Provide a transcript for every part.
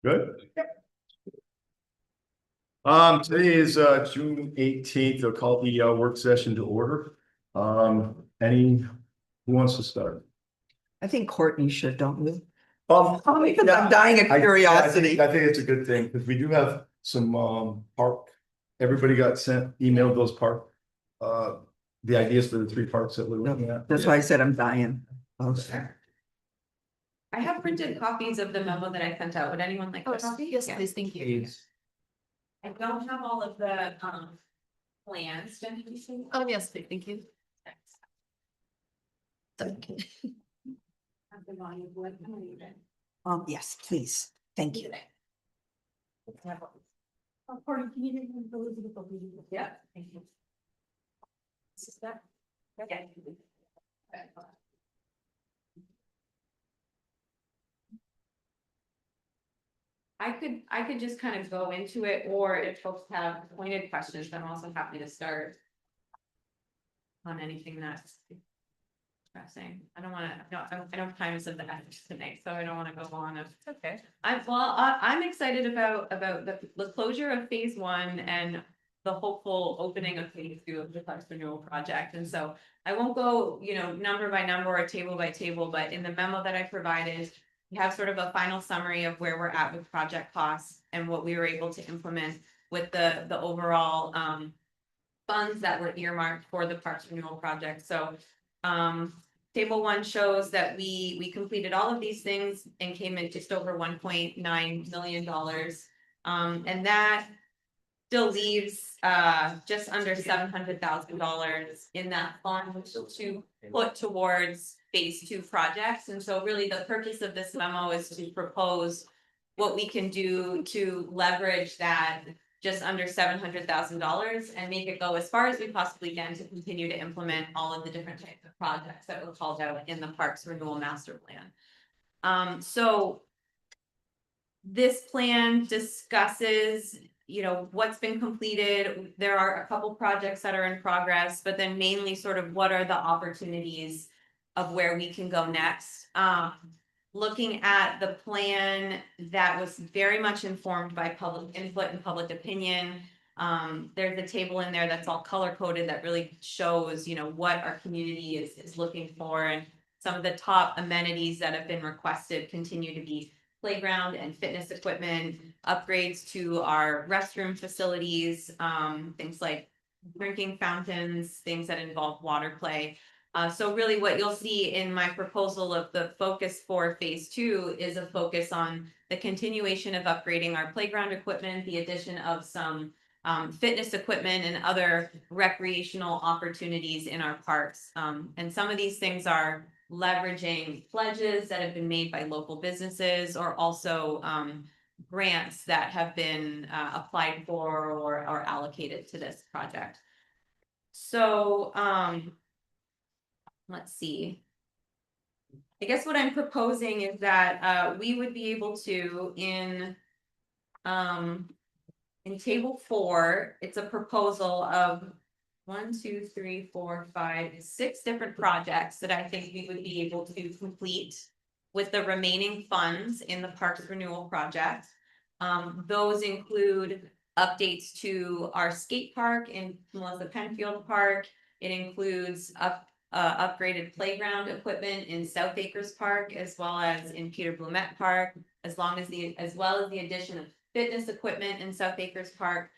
Good. Today is June 18th. I'll call the work session to order. Who wants to start? I think Courtney should, don't you? Because I'm dying of curiosity. I think it's a good thing because we do have some park. Everybody got emailed those park. The ideas for the 3 parks that we're looking at. That's why I said I'm dying. Oh, I have printed copies of the memo that I sent out. Would anyone like a copy? Yes, please, thank you. I don't have all of the plans. Jen, did you see? Oh, yes, please, thank you. yes, please. Thank you. Yeah, thank you. This is that. Okay. I could just kind of go into it, or if folks have pointed questions, I'm also happy to start on anything that's pressing. I don't want to, no, I don't have time of the ethics tonight, so I don't want to go on. Okay. I'm excited about the closure of phase 1 and the hopeful opening of phase 2 of the Parks Renewal project. And so I won't go, number by number or table by table, but in the memo that I provided, we have sort of a final summary of where we're at with project costs and what we were able to implement with the overall funds that were earmarked for the Parks Renewal project. So table 1 shows that we completed all of these things and came in just over $1.9 million. And that still leaves just under $700,000 in that fund to put towards phase 2 projects. And so really the purpose of this memo is to propose what we can do to leverage that just under $700,000 and make it go as far as we possibly can to continue to implement all of the different types of projects that were called out in the Parks Renewal Master Plan. So this plan discusses, what's been completed. There are a couple projects that are in progress, but then mainly sort of what are the opportunities of where we can go next. Looking at the plan that was very much informed by public input and public opinion. There's a table in there that's all color coded that really shows, what our community is looking for, and some of the top amenities that have been requested continue to be playground and fitness equipment, upgrades to our restroom facilities, things like drinking fountains, things that involve water play. So really what you'll see in my proposal of the focus for phase 2 is a focus on the continuation of upgrading our playground equipment, the addition of some fitness equipment and other recreational opportunities in our parks. And some of these things are leveraging pledges that have been made by local businesses, or also grants that have been applied for or allocated to this project. So let's see. I guess what I'm proposing is that we would be able to in table 4, it's a proposal of 1, 2, 3, 4, 5, 6 different projects that I think we would be able to complete with the remaining funds in the Parks Renewal project. Those include updates to our skate park in Melissa Penfield Park. It includes upgraded playground equipment in South Acres Park, as well as in Peter Blumette Park, as well as the addition of fitness equipment in South Acres Park.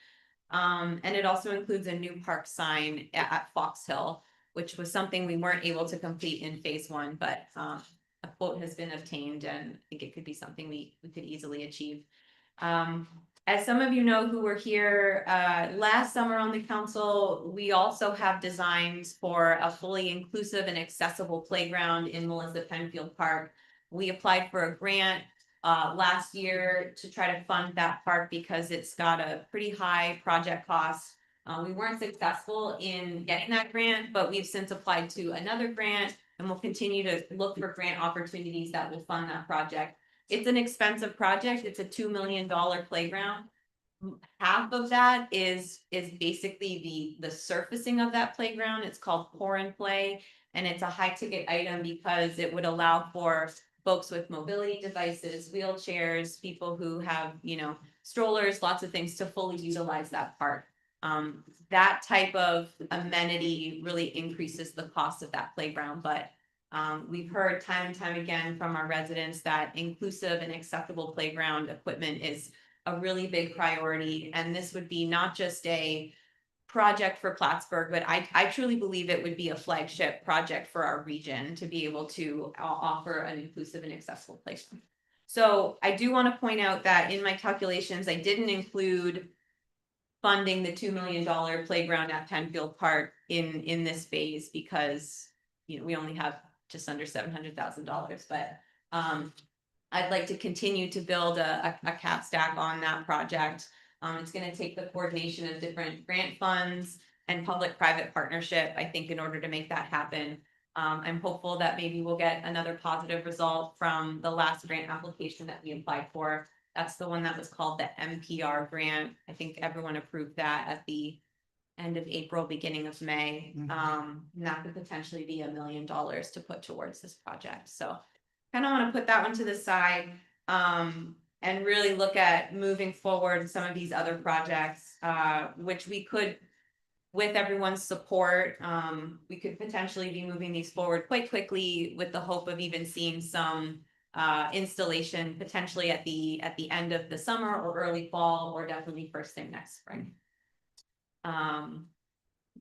And it also includes a new park sign at Fox Hill, which was something we weren't able to complete in phase 1, but a quote has been obtained, and I think it could be something we could easily achieve. As some of you know who were here last summer on the council, we also have designs for a fully inclusive and accessible playground in Melissa Penfield Park. We applied for a grant last year to try to fund that park because it's got a pretty high project cost. We weren't successful in getting that grant, but we've since applied to another grant, and we'll continue to look for grant opportunities that will fund that project. It's an expensive project. It's a $2 million playground. Half of that is basically the surfacing of that playground. It's called pour and play, and it's a high ticket item because it would allow for folks with mobility devices, wheelchairs, people who have, strollers, lots of things to fully utilize that park. That type of amenity really increases the cost of that playground, but we've heard time and time again from our residents that inclusive and acceptable playground equipment is a really big priority, and this would be not just a project for Plattsburgh, but I truly believe it would be a flagship project for our region to be able to offer an inclusive and accessible place. So I do want to point out that in my calculations, I didn't include funding the $2 million playground at Penfield Park in this phase because, we only have just under $700,000, but I'd like to continue to build a cap stack on that project. It's going to take the coordination of different grant funds and public-private partnership, I think, in order to make that happen. I'm hopeful that maybe we'll get another positive result from the last grant application that we applied for. That's the one that was called the MPR grant. I think everyone approved that at the end of April, beginning of May. And that could potentially be $1 million to put towards this project. So kind of want to put that one to the side and really look at moving forward some of these other projects, which we could, with everyone's support, we could potentially be moving these forward quite quickly with the hope of even seeing some installation potentially at the end of the summer or early fall, or definitely first thing next spring.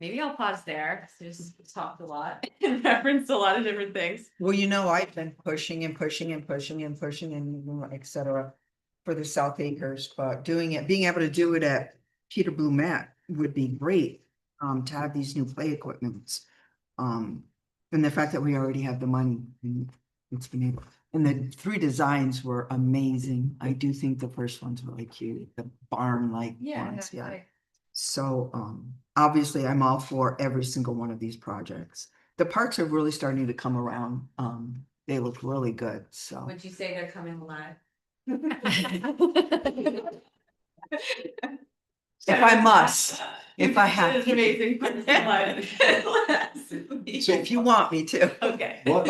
Maybe I'll pause there. I just talked a lot and referenced a lot of different things. Well, I've been pushing and pushing and pushing and pushing and et cetera for the South Acres, but being able to do it at Peter Blumet would be great. To have these new play equipments. And the fact that we already have the money, and it's been able, and the 3 designs were amazing. I do think the first one's really cute, the barn-like ones, yeah. So, obviously I'm all for every single one of these projects. The parks are really starting to come around. They look really good, so. Would you say they're coming alive? If I must, if I have It's to. amazing. So if you want me to. Okay. But,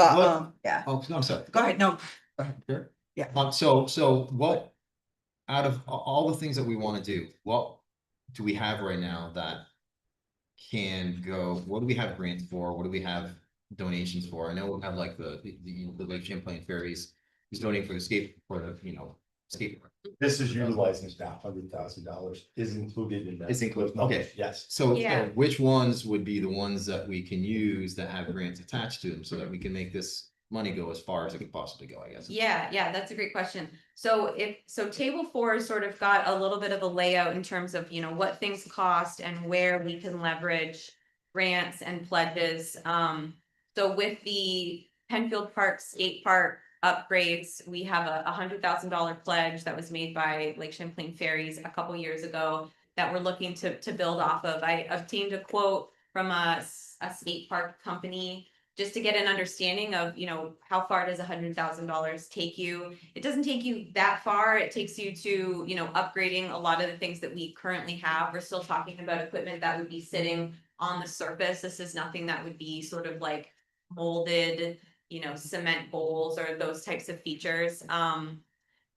yeah, Oh, no, I'm sorry. go ahead, no. Sure. Yeah. So what, out of all the things that we want to do, what do we have right now that can go, what do we have grants for? What do we have donations for? I know we have like the Lake Champlain Ferries is donating for the skateboard. This is utilizing that $100,000 is included in that. It's included, No, okay. Yes. So Yeah. which ones would be the ones that we can use that have grants attached to them so that we can make this money go as far as it could possibly go, I guess? Yeah, that's a great question. So table 4 sort of got a little bit of a layout in terms of, what things cost and where we can leverage grants and pledges. So with the Penfield Park skate park upgrades, we have a $100,000 pledge that was made by Lake Champlain Ferries a couple years ago that we're looking to build off of. I obtained a quote from a skate park company just to get an understanding of, how far does $100,000 take you? It doesn't take you that far. It takes you to, upgrading a lot of the things that we currently have. We're still talking about equipment that would be sitting on the surface. This is nothing that would be sort of like molded, cement bowls or those types of features.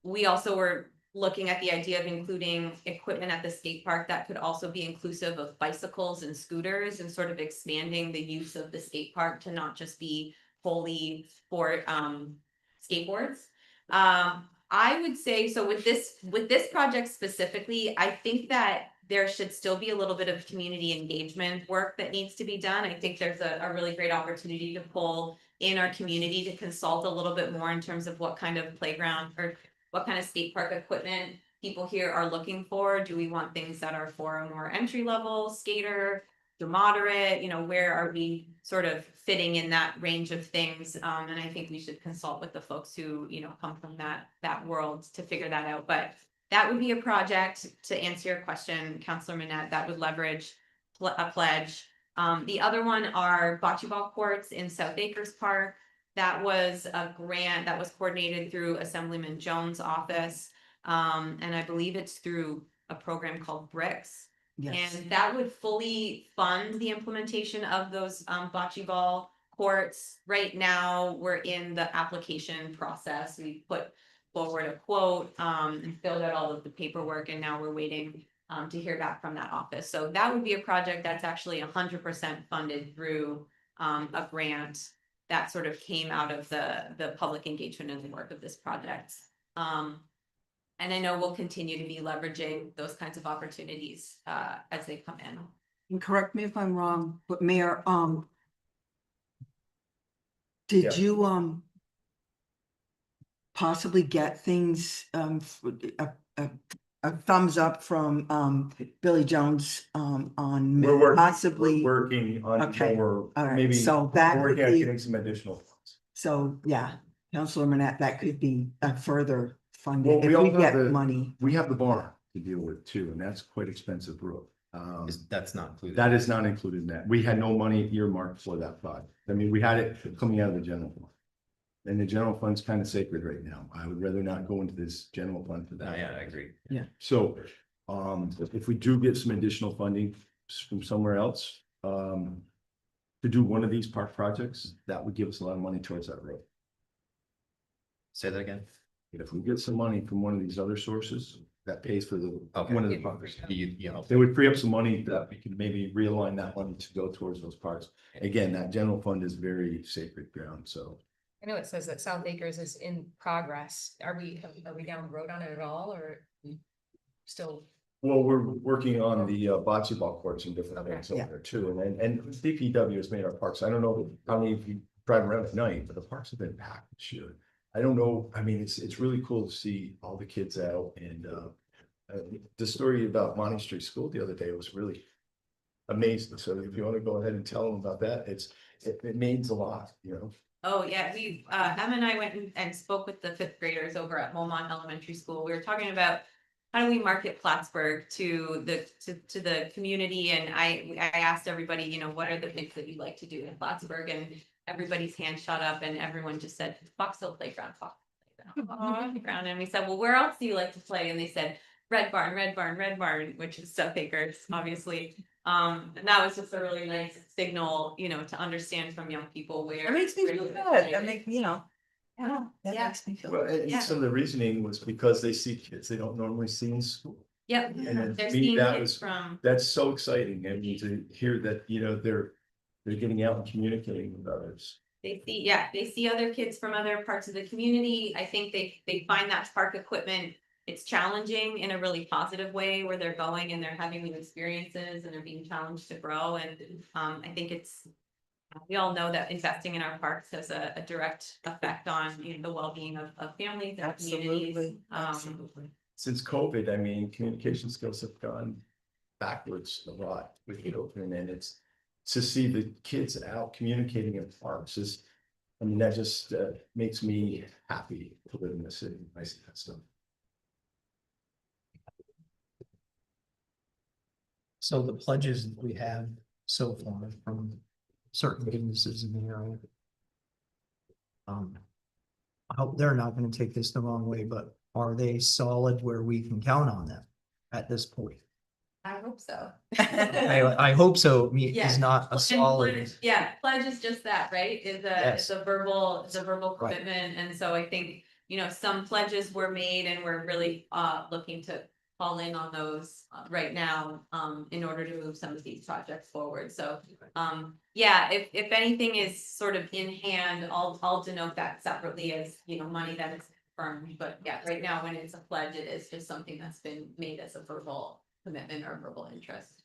We also were looking at the idea of including equipment at the skate park that could also be inclusive of bicycles and scooters, and sort of expanding the use of the skate park to not just be wholly for skateboards. I would say, so with this project specifically, I think that there should still be a little bit of community engagement work that needs to be done. I think there's a really great opportunity to pull in our community to consult a little bit more in terms of what kind of playground or what kind of skate park equipment people here are looking for. Do we want things that are for a more entry level skater, to moderate, where are we sort of fitting in that range of things? And I think we should consult with the folks who, come from that world to figure that out. But that would be a project, to answer your question, Councilor Manette, that would leverage a pledge. The other one are bocce ball courts in South Acres Park. That was a grant that was coordinated through Assemblyman Jones' office. And I believe it's through a program called BRICS. Yes. And that would fully fund the implementation of those bocce ball courts, right now, we're in the application process. We put forward a quote, and filled out all of the paperwork, and now we're waiting to hear back from that office. So that would be a project that's actually 100% funded through a grant that sort of came out of the public engagement and the work of this project. And I know we'll continue to be leveraging those kinds of opportunities as they come in. And correct me if I'm wrong, but Mayor, did Yeah. you, possibly get things, a thumbs up from, Billy Jones, on We're working, possibly, we're working on Okay, more, all right, maybe, so that we're would working on be- getting some additional funds. so, yeah, Councilor Manette, that could be a further Well, funding, we if we also have get the- money. We have the barn to deal with too, and that's quite expensive road. That's not included. That is not included in that. We had no money earmarked for that project. I mean, we had it coming out of the general fund. And the general fund's kind of sacred right now. I would rather not go into this general fund for that. Yeah, I agree. So, if we do get some additional funding from somewhere else, to do one of these park projects, that would give us a lot of money towards that road. Say that again. If we get some money from one of these other sources, that pays for the, Okay. one of the parks. You know, It would free up some money that we could maybe realign that money to go towards those parks. Again, that general fund is very sacred ground, so. I know it says that South Acres is in progress. Are we down the road on it at all or still? Well, we're working on the bocce ball courts and different Okay. things over Yeah. there too, and DPW has made our parks, I don't know how many of you drive around at night, but the parks have been packed this year. I don't know, I mean, it's really cool to see all the kids out and the story about Monty Street School the other day was really amazing, so if you want to go ahead and tell them about that, it means a lot, you know? Oh, yeah, we, Emma and I went and spoke with the fifth graders over at Beaumont Elementary School. We were talking about how do we market Plattsburgh to the community? And I asked everybody, you know, what are the things that you like to do in Plattsburgh? And everybody's hand shot up and everyone just said, Fox Hill Playground, Fox Hill Playground. And we said, well, where else do you like to play? And they said, Red Barn, which is South Acres, obviously. And that was just a really nice signal, you know, to understand from young people where. That makes me where feel to good, play. that make, you know, yeah, that Yeah. makes me feel. Well, good. and Yeah. some of the reasoning was because they see kids they don't normally see in school. Yep, And then they're to me, seeing that kids was, from, that's so exciting, I mean, to hear that, you know, they're getting out and communicating with others. they see other kids from other parts of the community. I think they find that park equipment. It's challenging in a really positive way where they're going and they're having new experiences and they're being challenged to grow. And I think we all know that investing in our parks has a direct effect on, you know, the well-being of families and communities. Absolutely, absolutely. Since COVID, I mean, communication skills have gone backwards a lot with children, and it's to see the kids out communicating in parks is, I mean, that just makes me happy to live in the city. I see that stuff. So the pledges that we have so far from certain businesses in the area. I hope they're not gonna take this the wrong way, but are they solid where we can count on them at this point? I hope so. I hope so, Yeah. is not a And solid. pledge- Yeah, pledge is just that, right? Yes. It's a verbal Right. commitment. And so I think, you know, some pledges were made and we're really looking to call in on those right now in order to move some of these projects forward. So yeah, if anything is sort of in hand, I'll denote that separately as, you know, money that is confirmed. But yeah, right now when it's a pledge, it is just something that's been made as a verbal commitment or verbal interest.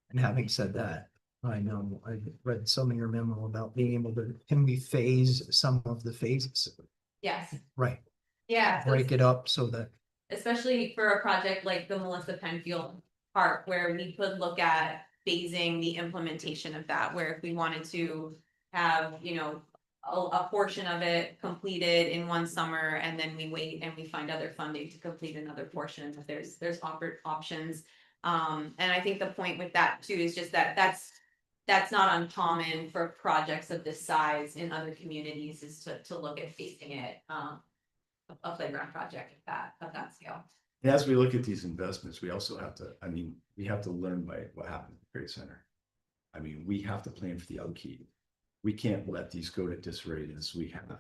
And having said that, I know I read some of your memo about being able to, can we phase some of the phases? Yes, Right, yeah. so break it up so that, especially for a project like the Melissa Penfield Park, where we could look at phasing the implementation of that, where if we wanted to have, you know, a portion of it completed in one summer, and then we wait and we find other funding to complete another portion, if there's options. And I think the point with that too is just that that's not uncommon for projects of this size in other communities, is to look at phasing it, a playground project of that scale. And as we look at these investments, we also have to, I mean, we have to learn by what happened at the Great Center. I mean, we have to plan for the upkeep. we can't let these go to disarray as we have.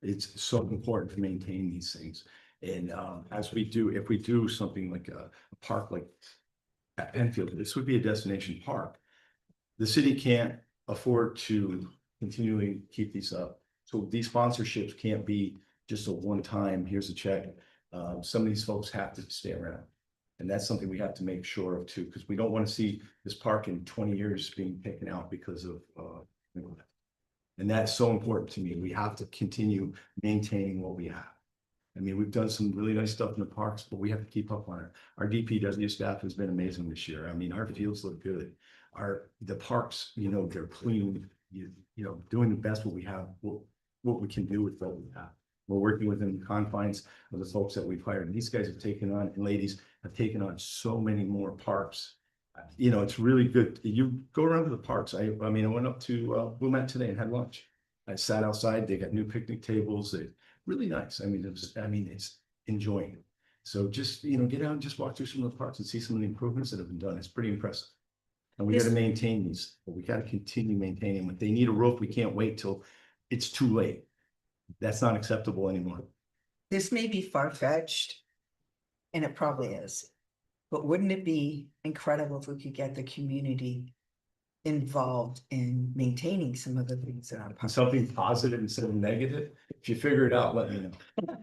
It's so important to maintain these things. And as we do, if we do something like a park like at Enfield, this would be a destination park. The city can't afford to continually keep these up. So these sponsorships can't be just a one-time, here's a check. Some of these folks have to stay around. And that's something we have to make sure of too, because we don't want to see this park in 20 years being taken out because of and that's so important to me. We have to continue maintaining what we have. I mean, we've done some really nice stuff in the parks, but we have to keep up on it. Our DPW staff has been amazing this year. I mean, our fields look good. The parks, they're clean, doing the best what we have, what we can do with what we have. We're working within the confines of the folks that we've hired. And these guys have taken on, and ladies have taken on so many more parks. It's really good. You go around to the parks. I went up to Wilmette today and had lunch. I sat outside. They got new picnic tables. They really nice. It's enjoying it. So just, get out and just walk through some of the parks and see some of the improvements that have been done. It's pretty impressive. And we got to maintain these, but we got to continue maintaining them. If they need a roof, we can't wait till it's too late. That's not acceptable anymore. This may be far-fetched, and it probably is, but wouldn't it be incredible if we could get the community involved in maintaining some of the things that are Something positive instead of negative. If you figure it out, let me know.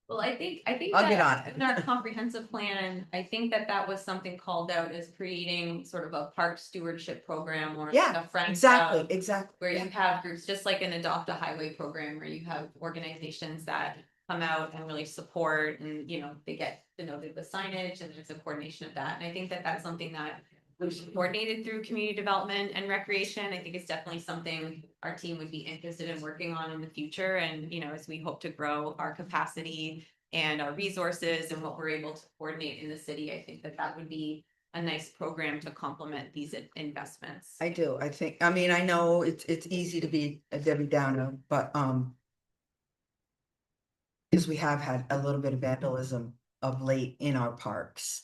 Well, I think I'll get that on it. in our comprehensive plan, I think that was something called out as creating sort of a park stewardship program or like Yeah, a friend exactly, club, exactly. where you have groups, just like an Adopt a Highway program, where you have organizations that come out and really support, and they get denoted with signage, and there's a coordination of that. And I think that that's something that we've coordinated through community development and recreation. I think it's definitely something our team would be interested in working on in the future. And, as we hope to grow our capacity and our resources and what we're able to coordinate in the city, I think that would be a nice program to complement these investments. I do. I know it's easy to be a Debbie Downer, but because we have had a little bit of vandalism of late in our parks.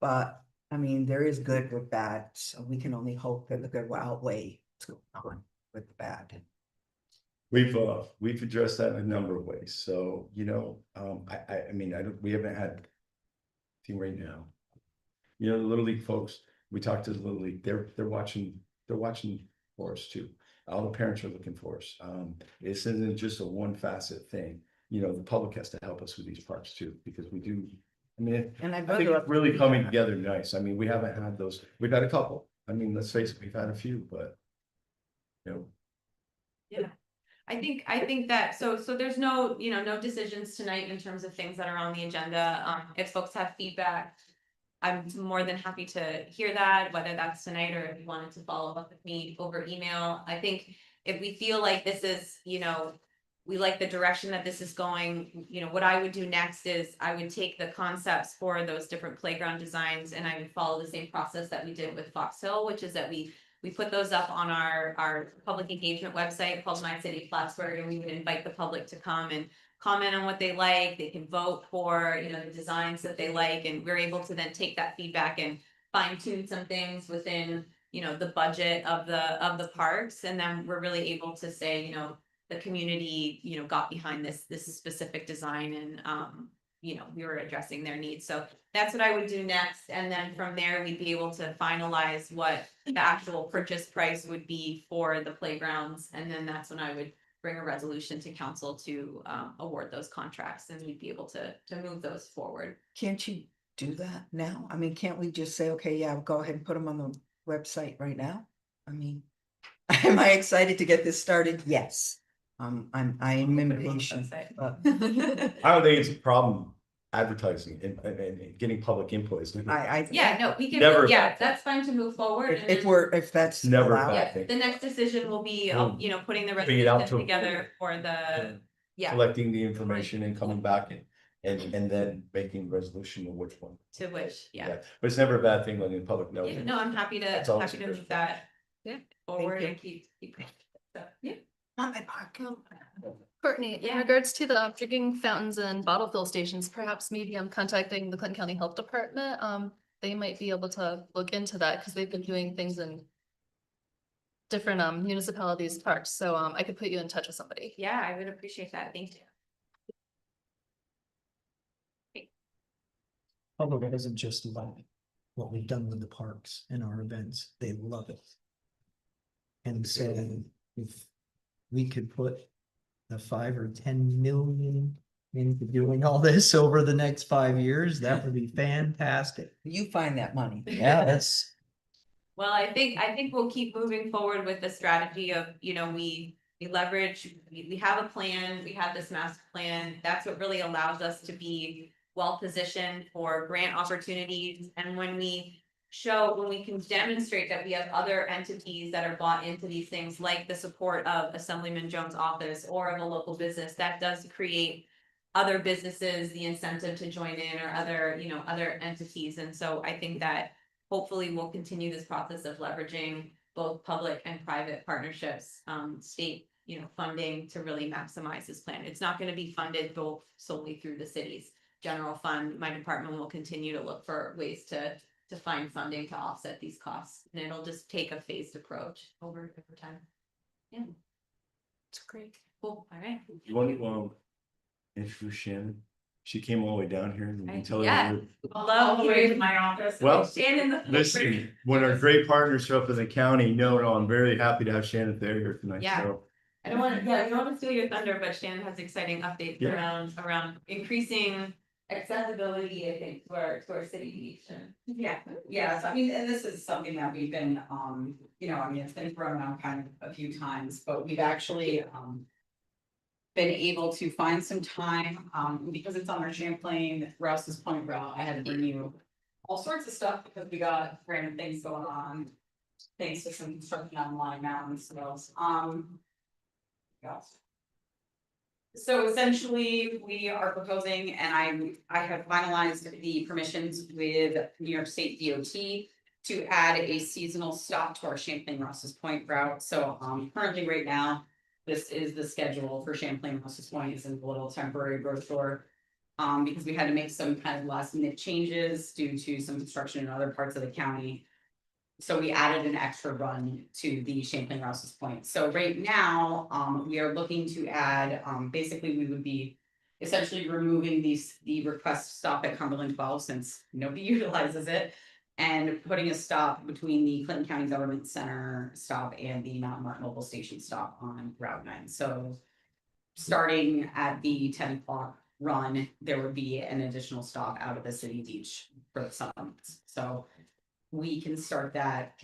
But there is good with bad, so we can only hope that the good will outweigh what's going on with the bad. We've addressed that in a number of ways. So, we haven't had team right now. The Little League folks, we talked to the Little League, they're watching for us too. All the parents are looking for us. This isn't just a one facet thing. The public has to help us with these parks too, because we do. And I think it's really coming together nice. We haven't had those. We've had a couple. Let's face it, we've had a few, but. Yeah. I think that, so there's no decisions tonight in terms of things that are on the agenda. If folks have feedback, I'm more than happy to hear that, whether that's tonight or if you wanted to follow up with me over email. I think if we feel like this is, we like the direction that this is going, what I would do next is I would take the concepts for those different playground designs, and I would follow the same process that we did with Fox Hill, which is that we put those up on our public engagement website called My City Plattsburgh, and we would invite the public to come and comment on what they like. They can vote for, the designs that they like, and we're able to then take that feedback and fine tune some things within, the budget of the parks. And then we're really able to say, the community, got behind this specific design, and, we were addressing their needs. So that's what I would do next. And then from there, we'd be able to finalize what the actual purchase price would be for the playgrounds. And then that's when I would bring a resolution to council to award those contracts, and we'd be able to move those forward. Can't you do that now? Can't we just say, okay, yeah, go ahead and put them on the website right now? Am I excited to get this started? Yes. I'm impatient, but I don't think it's a problem advertising and getting public input. Yeah, no, we can, Never a yeah, bad that's fine to move forward. and then- if that's Never a allowed. bad Yeah, thing. the next decision will be, putting the Bring it out resolution to- together for the, yeah, Collecting the information and coming back and then making a resolution of which one. to which, yeah. But it's never a bad thing letting the public know. Yeah, no, I'm happy That's to always move that. Yeah. Forward you. and keep. So, yeah. Not my park. Courtney, in Yeah. regards to the drinking fountains and bottle fill stations, perhaps maybe I'm contacting the Clinton County Health Department. They might be able to look into that because they've been doing things in different municipalities' parks, so I could put you in touch with somebody. Yeah, I would appreciate that. Thank you. Public doesn't just love what we've done with the parks and our events, they love it. And so if we could put the 5 or 10 million into doing all this over the next 5 years, that would be fantastic. You find that money. Yeah, that's, Well, I think we'll keep moving forward with the strategy of, we leverage, we have a plan, we have this master plan. That's what really allows us to be well positioned for grant opportunities. And when we can demonstrate that we have other entities that are bought into these things, like the support of Assemblyman Jones' office or of a local business, that does create other businesses the incentive to join in, or other entities. And so I think that hopefully we'll continue this process of leveraging both public and private partnerships, state, funding to really maximize this plan. It's not going to be funded both solely through the city's general fund. My department will continue to look for ways to find funding to offset these costs, and it'll just take a phased approach over time. Yeah, It's great. cool. All right. You want to introduce Shannon? She came all the way down here and you can tell her. Yeah. Hello, here's my office. Well, Shannon. Listen, when our great partners are up in the county, no, I'm very happy to have Shannon there here tonight. Yeah. So I don't want to steal your thunder, but Shannon has exciting updates Yeah. around increasing accessibility, I think, to our city beach. Yes, I mean, and this is something that we've been, it's been thrown around kind of a few times, but we've actually, been able to find some time, because it's on our Champlain Rouse's Point route. I had to bring you all sorts of stuff because we got random things going on, thanks to some construction on Lime Mountain, so, yes. So essentially, we are proposing, and I have finalized the permissions with New York State DOT to add a seasonal stop to our Champlain Rouse's Point route. So currently right now, this is the schedule for Champlain Rouse's Point, is in a little temporary brochure. Because we had to make some kind of last minute changes due to some construction in other parts of the county. So we added an extra run to the Champlain Rouse's Point. So right now, we are looking to add, basically, we would be essentially removing the request stop at Cumberland 12, since nobody utilizes it, and putting a stop between the Clinton County Government Center stop and the Mount Martin Mobile Station stop on Route 9. So starting at the 10 o'clock run, there would be an additional stop out of the city beach for the summer months. So we can start that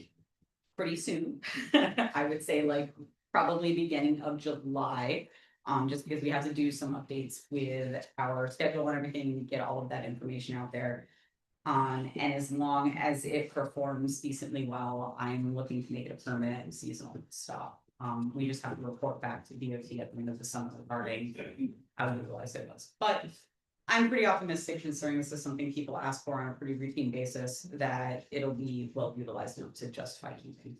pretty soon. I would say like probably beginning of July, just because we have to do some updates with our schedule and everything, get all of that information out there. And as long as it performs decently well, I'm looking to make it a permanent and seasonal stop. We just have to report back to DOT at the end of the summer regarding how utilized it was. But I'm pretty optimistic, considering this is something people ask for on a pretty routine basis, that it'll be well utilized enough to justify keeping.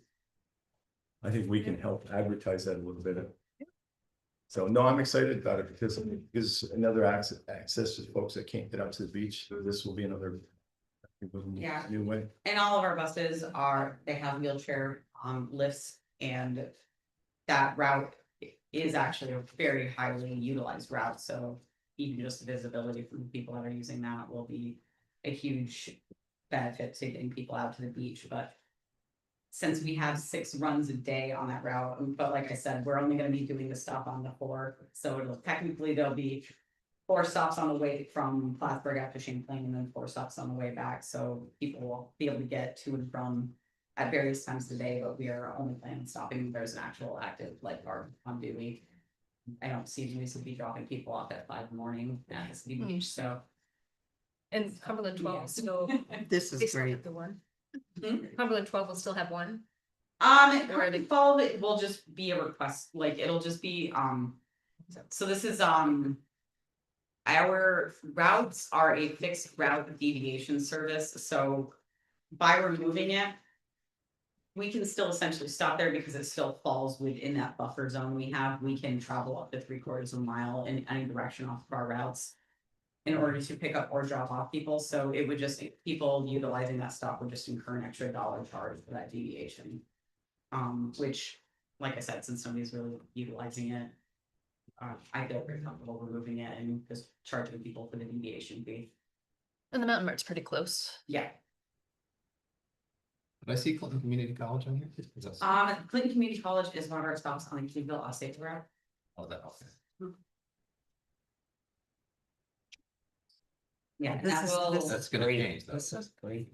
I think we can help advertise that a little bit. So no, I'm excited about it because another access to folks that can't get up to the beach. This will be another Yeah. new way. And all of our buses they have wheelchair lifts, and that route is actually a very highly utilized route. So even just the visibility from the people that are using that will be a huge benefit to getting people out to the beach. But since we have 6 runs a day on that route, but like I said, we're only going to be doing the stop on the 4. So technically there'll be 4 stops on the way from Plattsburgh out to Champlain, and then 4 stops on the way back. So people will be able to get to and from at various times of the day, but we are only planning on stopping if there's an actual active lifeguard on duty. I don't see any reason to be dropping people off at 5 in the morning at the city beach, so. And Cumberland 12 Yeah. still. This they is still great. have the one. Hmm? Cumberland 12 will still have one. Currently fall, it will just be a request, like it'll just be, so this is, our routes are a fixed route deviation service, so by removing it, we can still essentially stop there because it still falls within that buffer zone we have. We can travel up to 3/4 of a mile in any direction off of our routes in order to pick up or drop off people. So it would just, people utilizing that stop would just incur an extra $1 charge for that deviation. Which, like I said, since nobody's really utilizing it. I feel very comfortable removing it and just charging people for the deviation fee. And the Mountain Mart's pretty close. Yeah, Did I see Clinton Community College on here? Is that- Clinton Community College is one of our stops on the Keyville Osage Route. Oh, that, okay. Yeah, This that is- will. this is That's gonna great. change, though. This is great.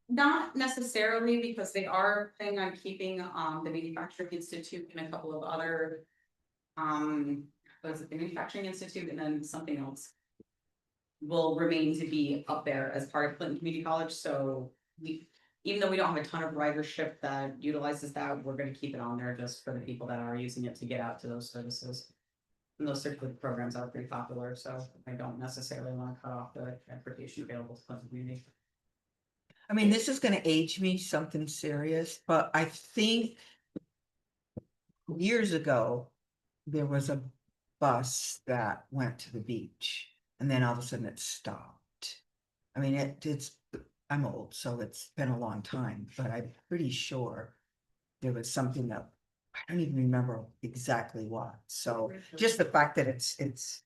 Not necessarily, because they are planning on keeping, the Manufacturing Institute and a couple of other. Was it the Manufacturing Institute and then something else? Will remain to be up there as part of Clinton Community College, so even though we don't have a ton of ridership that utilizes that, we're gonna keep it on there just for the people that are using it to get out to those services. And those certificate programs are pretty popular, so I don't necessarily wanna cut off the transportation available to Clinton Community. I mean, this is gonna age me something serious, but I think years ago, there was a bus that went to the beach and then all of a sudden it stopped. I mean, it's, I'm old, so it's been a long time, but I'm pretty sure there was something that, I don't even remember exactly what. So just the fact that it's,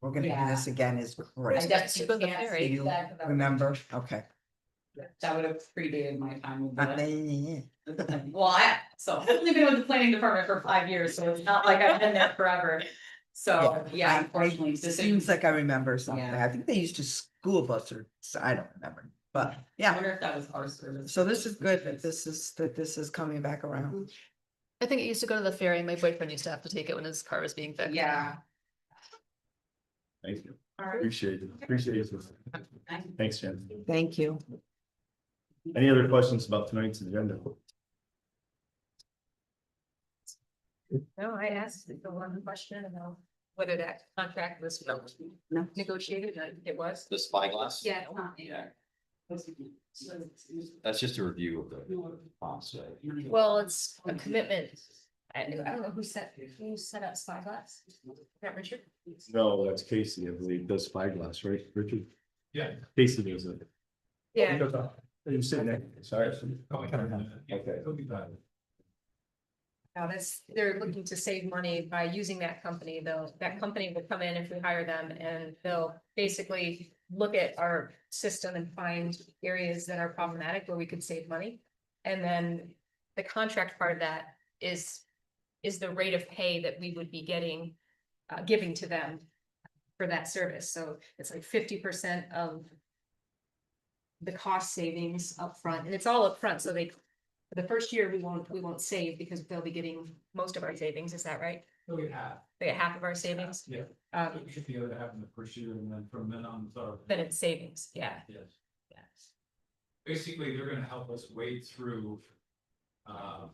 we're gonna do this again is I great. definitely can't can't say You remember? Okay. That would have predated my time with Uh, the. yeah. Well, I've only been with the planning department for 5 years, so it's not like I've been there forever. So, yeah, unfortunately, It seems decisions. like I remember something. Yeah. I think they used to school bus or, so I don't remember, but I yeah. wonder if that was our service. So this is good that this is coming back around. I think it used to go to the ferry. My boyfriend used to have to take it when his car was being fixed. Yeah. Thank you. All right. Appreciate it. Appreciate it. Thanks, Jen. Thank you. Any other questions about tonight's agenda? No, I asked the one question about whether that contract was No. negotiated, it was. The spyglass? Yeah. Yeah, that's just a review of the costs, right? Well, it's a commitment. I don't know who set up Spyglass? Is that Richard? No, that's Casey, I believe, does Spyglass, right, Richard? Yeah. Casey does it. Yeah, You sitting there, sorry. Okay. It'll be bad. no, they're looking to save money by using that company, that company will come in if we hire them and they'll basically look at our system and find areas that are problematic where we could save money. And then the contract part of that is the rate of pay that we would be giving to them for that service. So it's like 50% of the cost savings upfront, and it's all upfront, so the first year we won't save because they'll be getting most of our savings, is that right? So we have, They get half of our savings, yeah, um, it should be able to happen the first year and then from then on, so. then it's savings, yeah. Yes. Basically, they're gonna help us wade through.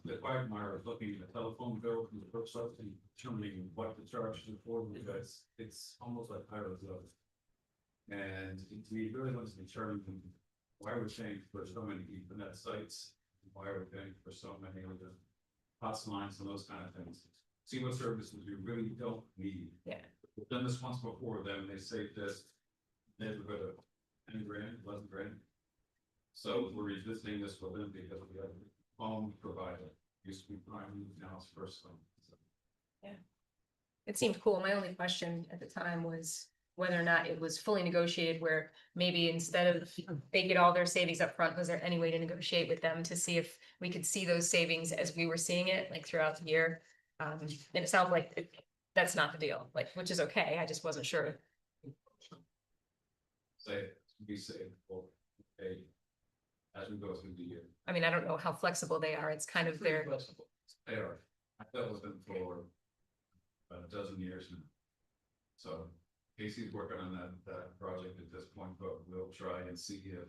The quagmire of looking at the telephone bill from the first up and determining what to charge them for, because it's almost like pirates of. And we really want to determine why we're paying for so many Ethernet sites, why we're paying for so many of the POTS lines and those kind of things. See what services we really don't need. Yeah. We've done this once before, then they saved us. Neighborhood of 10 grand, 11 grand. So we're revisiting this with them because we have a phone provider, used to be prime, now it's first phone. So, It seemed cool. My only question at the time was whether or not it was fully negotiated where maybe instead of they get all their savings up front, was there any way to negotiate with them to see if we could see those savings as we were seeing it, like throughout the year? And it sounds like that's not the deal, like, which is okay. I just wasn't sure. Say, we say, well, okay, as we go through the year. I mean, I don't know how flexible they are. It's kind of their, Flexible. They are, I've dealt with them for about a dozen years now. So Casey's working on that project at this point, but we'll try and see if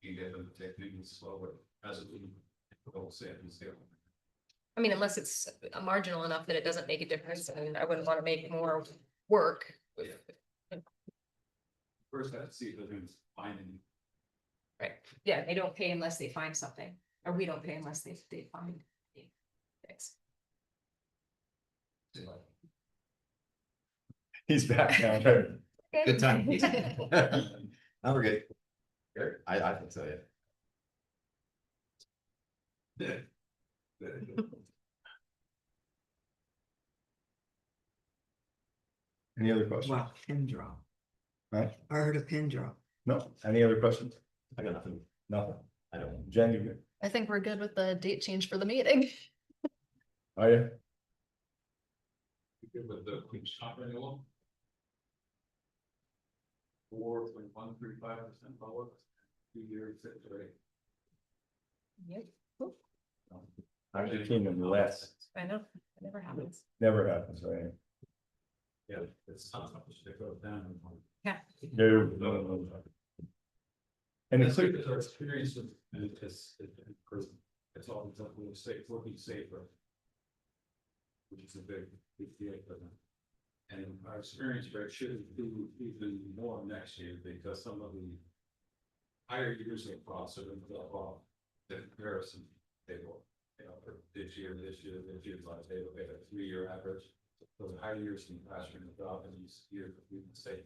we can get them to take things slower as a whole savings scale. I mean, unless it's marginal enough that it doesn't make a difference, and I wouldn't want to make more work. First, I have to see if they're going to find any. Right, yeah, they don't pay unless they find something, or we don't pay unless they find. Thanks. He's back now. Good time. Now we're good. Good. I think so, yeah. Yeah. Any other questions? Wow, pin drop. Right? I heard a pin drop. No, any other questions? I got nothing. Nothing. I don't. Jen, you good? I think we're good with the date change for the meeting. Are you? Good with the Queen's Shop renewal. 4.135% lower, 2 years, 6 rate. Yep, Actually came in less. I know, it never happens. Never happens, right? Yeah, it's not something that goes down. Yeah. No. And it's It's our experience with, and it's all exactly safe, working safer. Which is a big deal for them. And our experience rate should be even more next year because some of the higher years of costs are going to drop off the comparison table. You know, for this year's last table, we have a 3-year average. So the higher years in the classroom are dropping these years, we can say.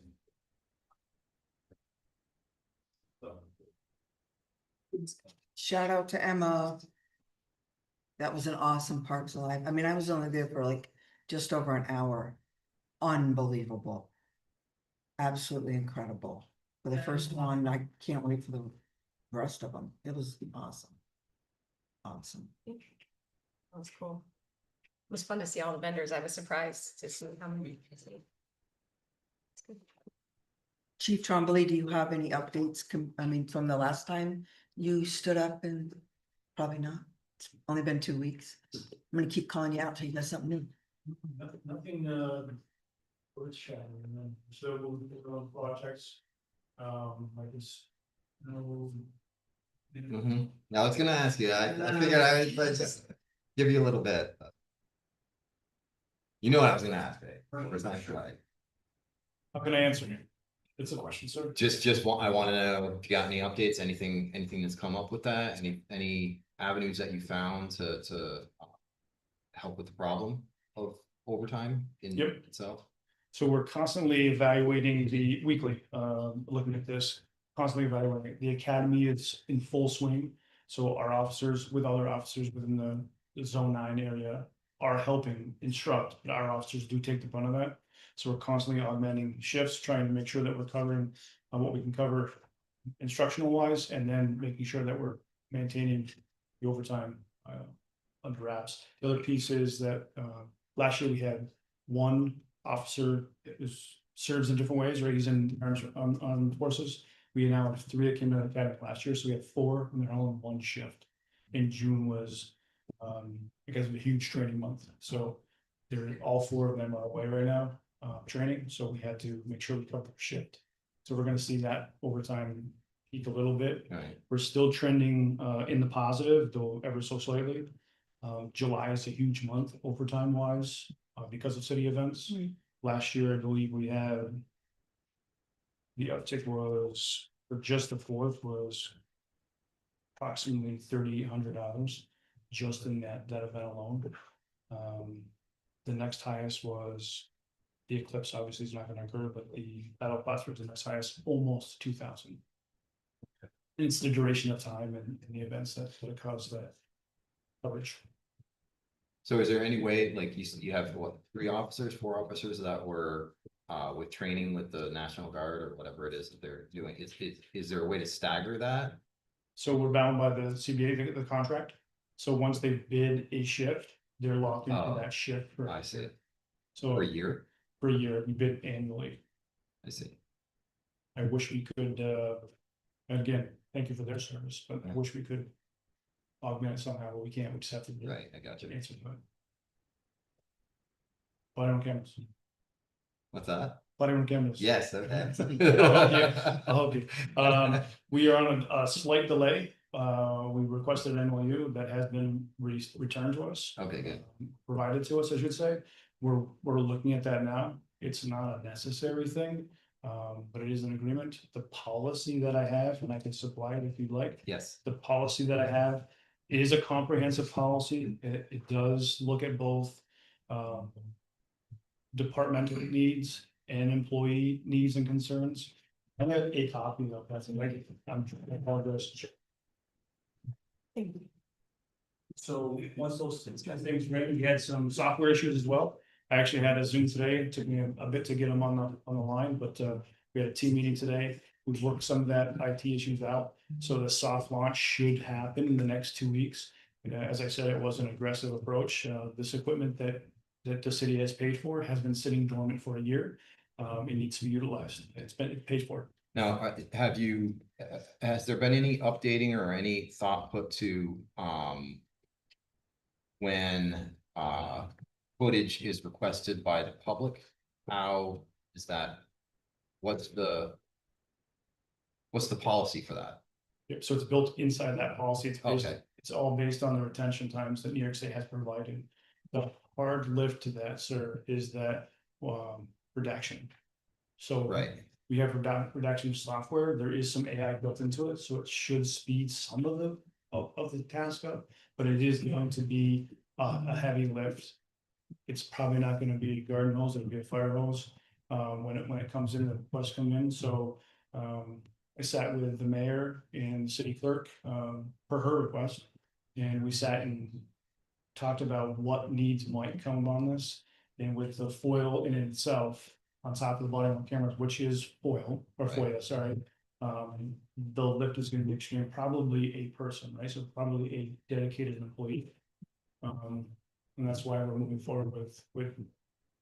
So, Shout out to Emma. That was an awesome Parks Alive. I mean, I was only there for like just over an hour. Unbelievable. Absolutely incredible. For the first one, I can't wait for the rest of them. It was awesome. Awesome. That was cool. It was fun to see all the vendors. I was surprised to see how many. It's good. Chief Trombley, do you have any updates? I mean, from the last time you stood up and probably not. It's only been 2 weeks. I'm gonna keep calling you out till you got something new. Nothing, earth shattering, so we're on projects, I guess. No. I was gonna ask you, I figured I would but just give you a little bit. But you know what I was gonna ask, Dave. Or is that right? How can I answer you? It's a question, sir. I wanna know if you got any updates, anything that's come up with that, any avenues that you found to help with the problem of overtime in Yep. itself? So we're constantly evaluating the weekly, looking at this, constantly evaluating. The academy is in full swing. So our officers with other officers within the zone 9 area are helping instruct, but our officers do take the brunt of that. So we're constantly augmenting shifts, trying to make sure that we're covering what we can cover instructional wise, and then making sure that we're maintaining the overtime under wraps. The other piece is that last year we had one officer that serves in different ways, right? He's in arms on forces. We now have 3 that came out of the academy last year, so we have 4 and they're all in one shift. In June was because of a huge training month, so all 4 of them are away right now training, so we had to make sure we cover the shift. So we're gonna see that overtime peak a little bit. Right. We're still trending in the positive, though ever so slightly. July is a huge month overtime wise because of city events. Last year, I believe we had the uptick was, for just the 4th was approximately $3,800 just in that event alone. The next highest was the eclipse, obviously is not going to occur, but the battle platform was the next highest, almost 2,000. It's the duration of time and the events that cause that coverage. So is there any way, like you have what, 4 officers that were with training with the National Guard or whatever it is that they're doing? Is there a way to stagger that? So we're bound by the CBA, the contract. So once they bid a shift, they're locked into Oh, that shift. I see. So For a year? for a year, we bid annually. I see. I wish we could, again, thank you for their service, but I wish we could augment it somehow, but we can't, we just have to. Right, I got you. Answer to it. Body on cameras, What's that? body on cameras. Yes, okay. I'll help you. We are on a slight delay. We requested an MOU that has been returned to us. Okay, good. Provided to us, I should say. We're looking at that now. It's not a necessary thing, but it is an agreement. The policy that I have, and I can supply it if you'd like. Yes, The policy that I have is a comprehensive policy. It does look at both departmental needs and employee needs and concerns. I have a copy of that. I apologize. So once those things ready, we had some software issues as well. I actually had a Zoom today. It took me a bit to get them on the line, but we had a team meeting today. We've worked some of that IT issues out. So the soft launch should happen in the next 2 weeks. As I said, it was an aggressive approach. This equipment that the city has paid for has been sitting dormant for a year. It needs to be utilized. It's been paid for. Now, has there been any updating or any thought put to, when, footage is requested by the public? How is that? What's the policy for that? Yep, so it's built inside that policy. Okay. It's all based on the retention times that New York State has provided. The hard lift to that, sir, is that redaction. So Right. we have redaction software. There is some AI built into it, so it should speed some of the task up, but it is going to be a heavy lift. It's probably not going to be a garden hose, it'll be a fire hose when it comes in, the requests come in. So I sat with the mayor and the city clerk per her request, and we sat and talked about what needs might come on this. And with the foil in itself on top of the body worn cameras, which is foil or Right. FOIA, sorry. The lift is going to be extreme, probably a person, right? So probably a dedicated employee. And that's why we're moving forward with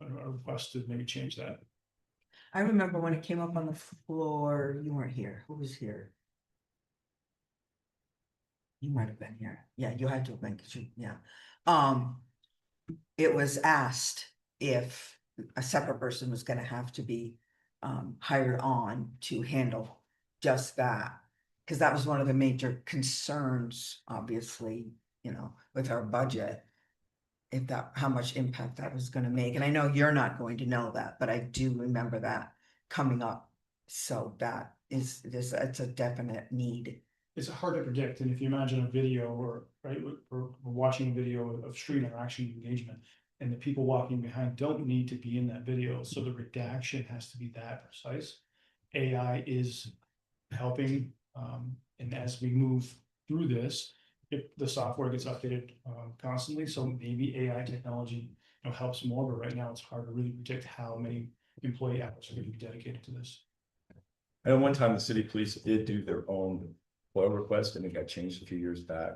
a request to maybe change that. I remember when it came up on the floor, you weren't here. Who was here? You might have been here. Yeah, you had to have been, 'cause you, yeah. It was asked if a separate person was gonna have to be hired on to handle just that. Cause that was one of the major concerns, obviously, with our budget. If that, how much impact that was gonna make. And I know you're not going to know that, but I do remember that coming up. So that is this, it's a definite need. It's hard to predict, and if you imagine a video or, right, we're watching a video of street interaction engagement. And the people walking behind don't need to be in that video, so the redaction has to be that precise. AI is helping, and as we move through this, if the software gets updated constantly, so maybe AI technology helps more, but right now it's hard to really predict how many employee hours are going to be dedicated to this. And at one time, the city police did do their own FOIL request and it got changed a few years back.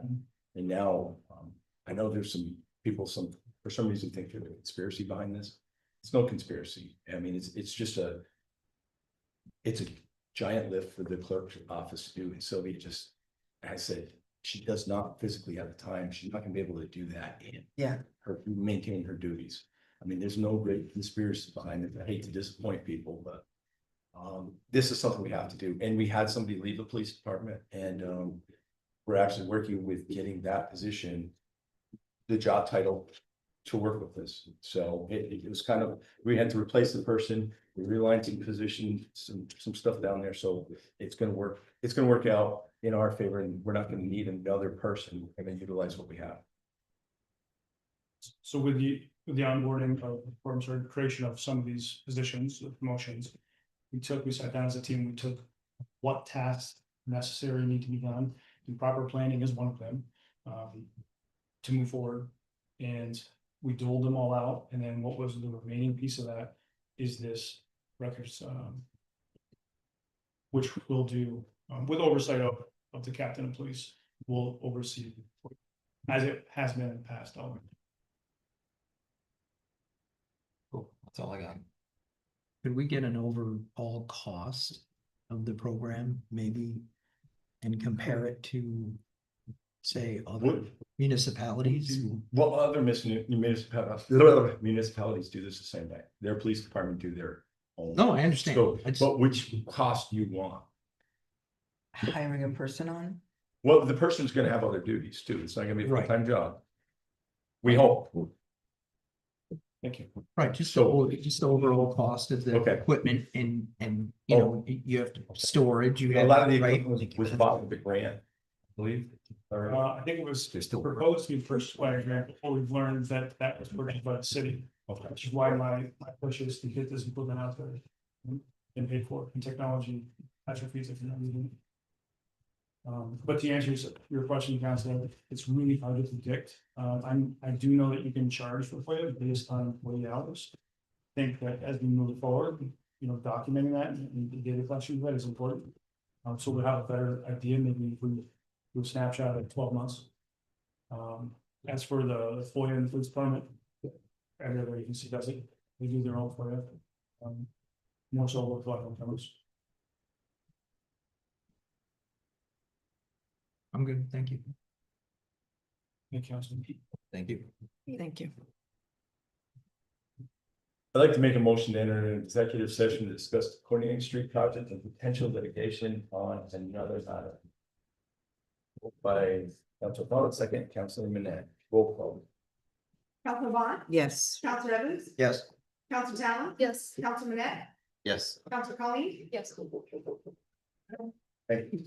And now, I know there's some people, for some reason think there's a conspiracy behind this. It's no conspiracy. I mean, it's just it's a giant lift for the clerk's office to do. And Sylvia just, I said, she does not physically have the time. She's not gonna be able to do that and Yeah, maintain her duties. I mean, there's no great conspiracy behind it. I hate to disappoint people, but this is something we have to do. And we had somebody leave the police department and we're actually working with getting that position, the job title to work with this. So it was kind of, we had to replace the person, we realigned the position, some stuff down there. So it's gonna work out in our favor and we're not gonna need another person. We're gonna utilize what we have. So with the onboarding of, or I'm sorry, creation of some of these positions, the promotions, we sat down as a team, we took what tasks necessary need to be done, and proper planning is one of them, to move forward. And we doled them all out, and then what was the remaining piece of that is this records, which we'll do, with oversight of the captain of police, will oversee as it has been in the past. Cool. That's all I got. Could we get an overall cost of the program, maybe? And compare it to, say, other municipalities? Well, other municipalities do this the same way. Their police department do their own. No, I understand. So, I just- but which cost you want? hiring a person on. Well, the person's gonna have other duties too. It's not gonna be a Right. full-time job. We hope. Thank you. Right, just So- the overall cost of the Okay. equipment and, you know, you have storage, you A have. lot of the right? equipment was bought with the grant, I believe. Or- I think it was They're still- proposed to be purchased by a grant before we've learned that that was purchased by the city. Okay. Which is why my push is to get this equipment out there and paid for, and technology atrophies if you're not using it. But to answer your question, Counselor, it's really hard to predict. I do know that you can charge for FOIA based on employee hours. I think that as we move forward, documenting that and the data collection of that is important. So we'll have a better idea, maybe if we do a snapshot at 12 months. As for the FOIA and the police department, every other agency does it. They do their own FOIA. More so with like cameras. I'm good, thank you. Thank you, Councilman. Thank you. Thank you. I'd like to make a motion to enter an executive session to discuss the Corning Street project and potential litigation on another matter. By Councilor Bond, second, Councilor Manette, roll call. Councilor Vaughn, Yes. Councilor Evans, Yes. Councilor Talon, Yes. Councilor Manette, Yes. Councilor Colleen. Yes. Thank you.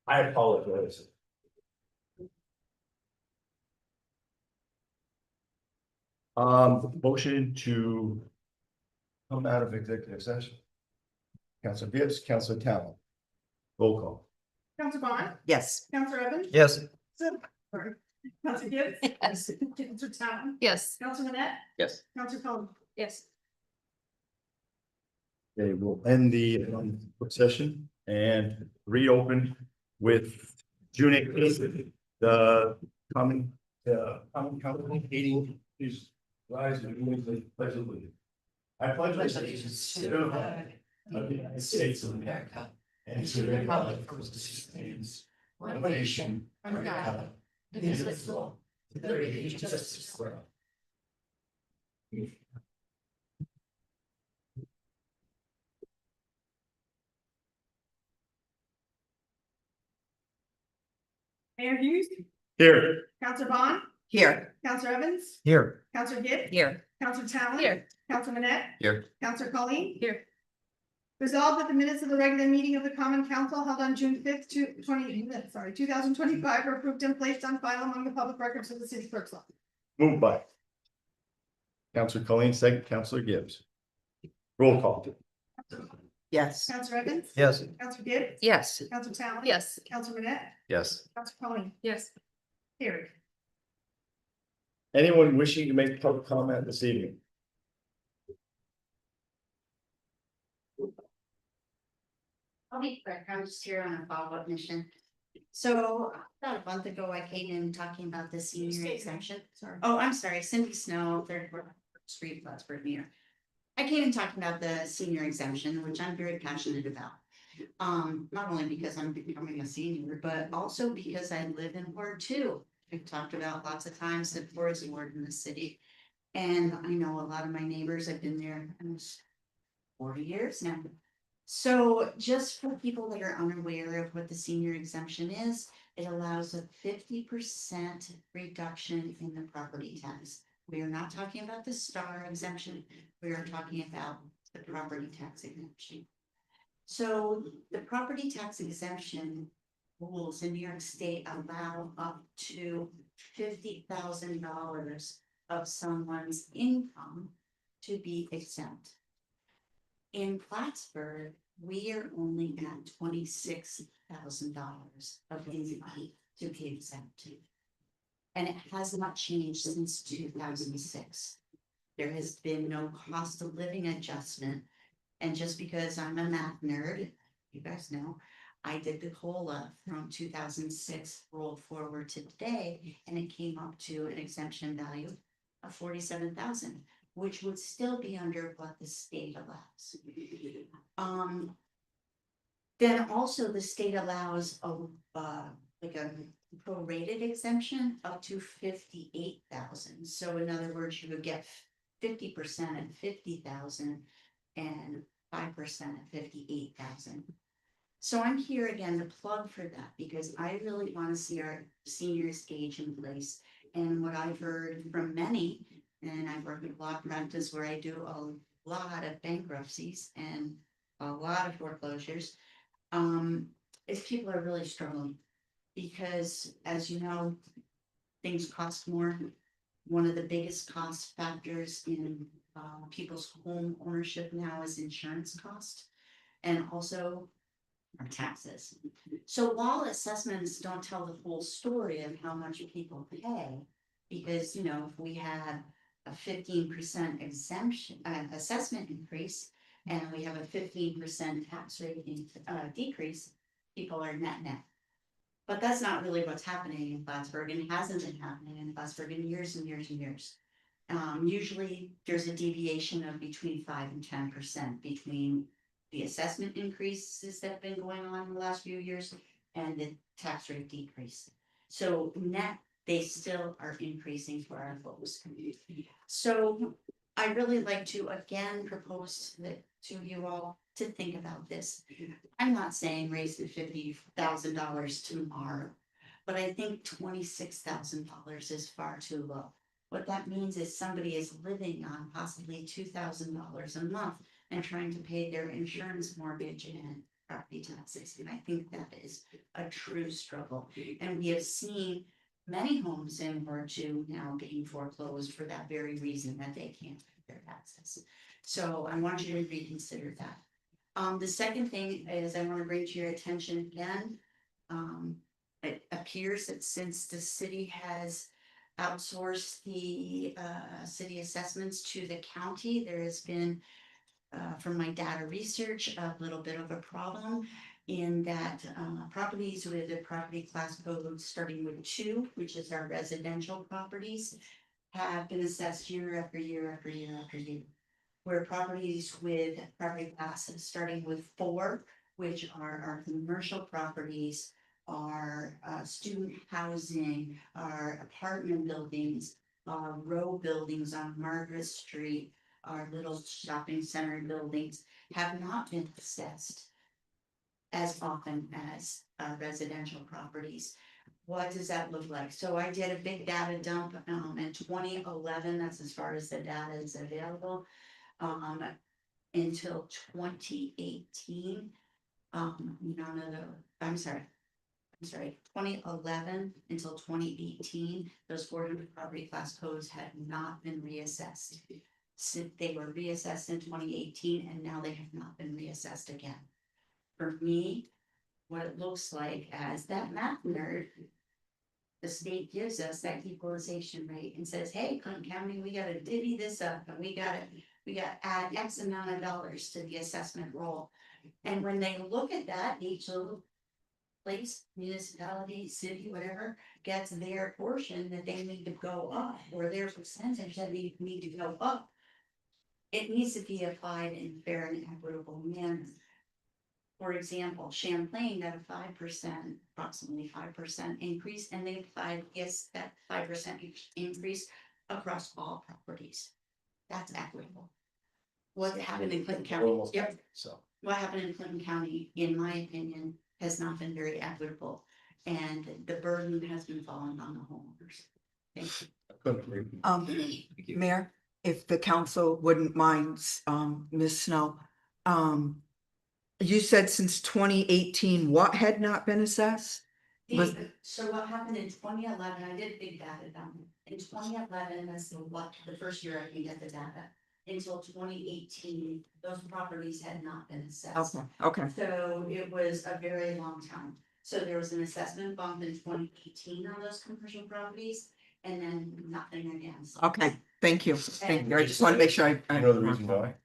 I apologize. Motion to come out of executive session. Council Gibbs, Council Talon. Roll call. Counselor Bond, Yes. Counselor Evans. Yes. Sorry. Counselor Gibbs. Yes. Counselor Talon, Yes. Counselor Manette, Yes. Counselor Cullen. Yes. Okay, we'll end the session and reopen with June 8th, the common council meeting is rise and move the pledge of allegiance. I pledge allegiance to the flag of the United States of America and to the republic for which it stands, one nation, under God, indivisible, with liberty and justice for all. Mayor Hughes, Here. Counselor Bond, Here. Counselor Evans, Here. Counselor Gibbs. Here. Counselor Talon. Here. Counselor Manette. Here. Counselor Colleen. Here. Resolved that the minutes of the regular meeting of the Common Council held on June 5th, 2025 are approved and placed on file among the public records of the city clerk's office. Moved by Counselor Colleen, second Counselor Gibbs. Roll call. Yes. Counselor Evans. Yes. Counselor Gibbs. Yes. Counselor Talon. Yes. Counselor Manette. Yes. Counselor Colleen. Yes. Carried. Anyone wishing to make public comment this evening? I'll be quick, I'm just here on a follow-up mission. So about a month ago, I came in talking about the senior exemption. Sorry. Oh, I'm sorry, Cindy Snow, Third Street, Plattsburgh, New York. I came in talking about the senior exemption, which I'm very passionate about. Not only because I'm becoming a senior, but also because I live in Ward 2. We've talked about lots of times that Ward is a ward in the city. And I know a lot of my neighbors, I've been there almost 40 years now. So just for people that are unaware of what the senior exemption is, it allows a 50% reduction in the property tax. We are not talking about the star exemption, we are talking about the property tax exemption. So the property tax exemption rules in New York State allow up to $50,000 of someone's income to be exempt. In Plattsburgh, we are only at $26,000 of income to be exempt. And it has not changed since 2006. There has been no cost of living adjustment. And just because I'm a math nerd, you guys know, I did the COLA from 2006 rolled forward to today, and it came up to an exemption value of 47,000. Which would still be under what the state allows. Then also the state allows like a prorated exemption up to 58,000. So in other words, you would get 50% at 50,000 and 5% at 58,000. So I'm here again to plug for that because I really want to see our seniors age in place. And what I've heard from many, and I work in law practice where I do a lot of bankruptcies and a lot of foreclosures, is people are really struggling because, as you know, things cost more. One of the biggest cost factors in people's home ownership now is insurance cost and also our taxes. So while assessments don't tell the full story of how much people pay, because, you know, if we had a 15% exemption, assessment increase, and we have a 15% tax rate decrease, people are net. But that's not really what's happening in Plattsburgh, and it hasn't been happening in Plattsburgh in years and years and years. Usually there's a deviation of between 5 and 10% between the assessment increases that have been going on in the last few years and the tax rate decrease. So net, they still are increasing for our folks. So I really like to again propose that to you all to think about this. I'm not saying raise the $50,000 tomorrow, but I think $26,000 is far too low. What that means is somebody is living on possibly $2,000 a month and trying to pay their insurance, mortgage, and property taxes. And I think that is a true struggle. And we have seen many homes in Ward 2 now being foreclosed for that very reason, that they can't pay their taxes. So I want you to reconsider that. The second thing is I want to bring to your attention again. It appears that since the city has outsourced the city assessments to the county, there has been, from my data research, a little bit of a problem in that properties with a property class code starting with 2, which is our residential properties, have been assessed year after year after year after year. Where properties with property classes starting with 4, which are our commercial properties, our student housing, our apartment buildings, our row buildings on Margaret Street, our little shopping center buildings, have not been assessed as often as residential properties. What does that look like? So I did a big data dump in 2011. That's as far as the data is available. Until 2018. None of the, I'm sorry, 2011 until 2018, those 400 property class codes had not been reassessed. Since they were reassessed in 2018, and now they have not been reassessed again. For me, what it looks like as that math nerd, the state gives us that equalization rate and says, hey, Clinton County, we gotta divvy this up, and we gotta add X amount of dollars to the assessment roll. And when they look at that, each little place, municipality, city, whatever, gets their portion that they need to go up, or their percentage that they need to go up. It needs to be applied in fair and equitable manner. For example, Champlain got a 5%, approximately 5% increase, and they applied, yes, that 5% increase across all properties. That's equitable. What happened in Clinton County? Almost, Yep. so. What happened in Clinton County, in my opinion, has not been very equitable, and the burden has been falling on the homeowners. Thank you. I couldn't agree with you. Thank you. Mayor, if the council wouldn't mind, Ms. Snow, you said since 2018, what had not been assessed? Was- So what happened in 2011, I did big data down. In 2011, that's the first year I can get the data. Until 2018, those properties had not been assessed. Okay, So it was a very long time. So there was an assessment bump in 2018 on those commercial properties, and then nothing again. So- okay, thank you. Thank you. I just want to make sure I. You know the reason why?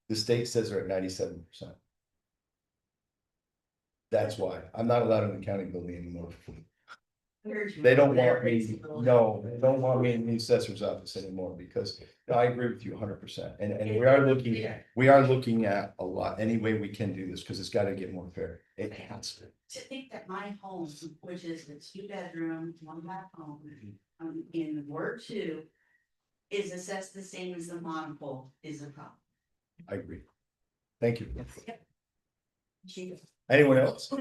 The state says they're at 97%. That's why. I'm not allowed in the county building anymore. They don't want me, no, they don't want me in the assessor's office anymore because I agree with you 100%. And we are looking at a lot, any way we can do this, because it's gotta get more fair. It has to. To think that my home, which is a 2-bedroom, 1-bath home, in Ward 2, is assessed the same as the monopole is a problem. I agree. Thank you. Chief. Anyone else?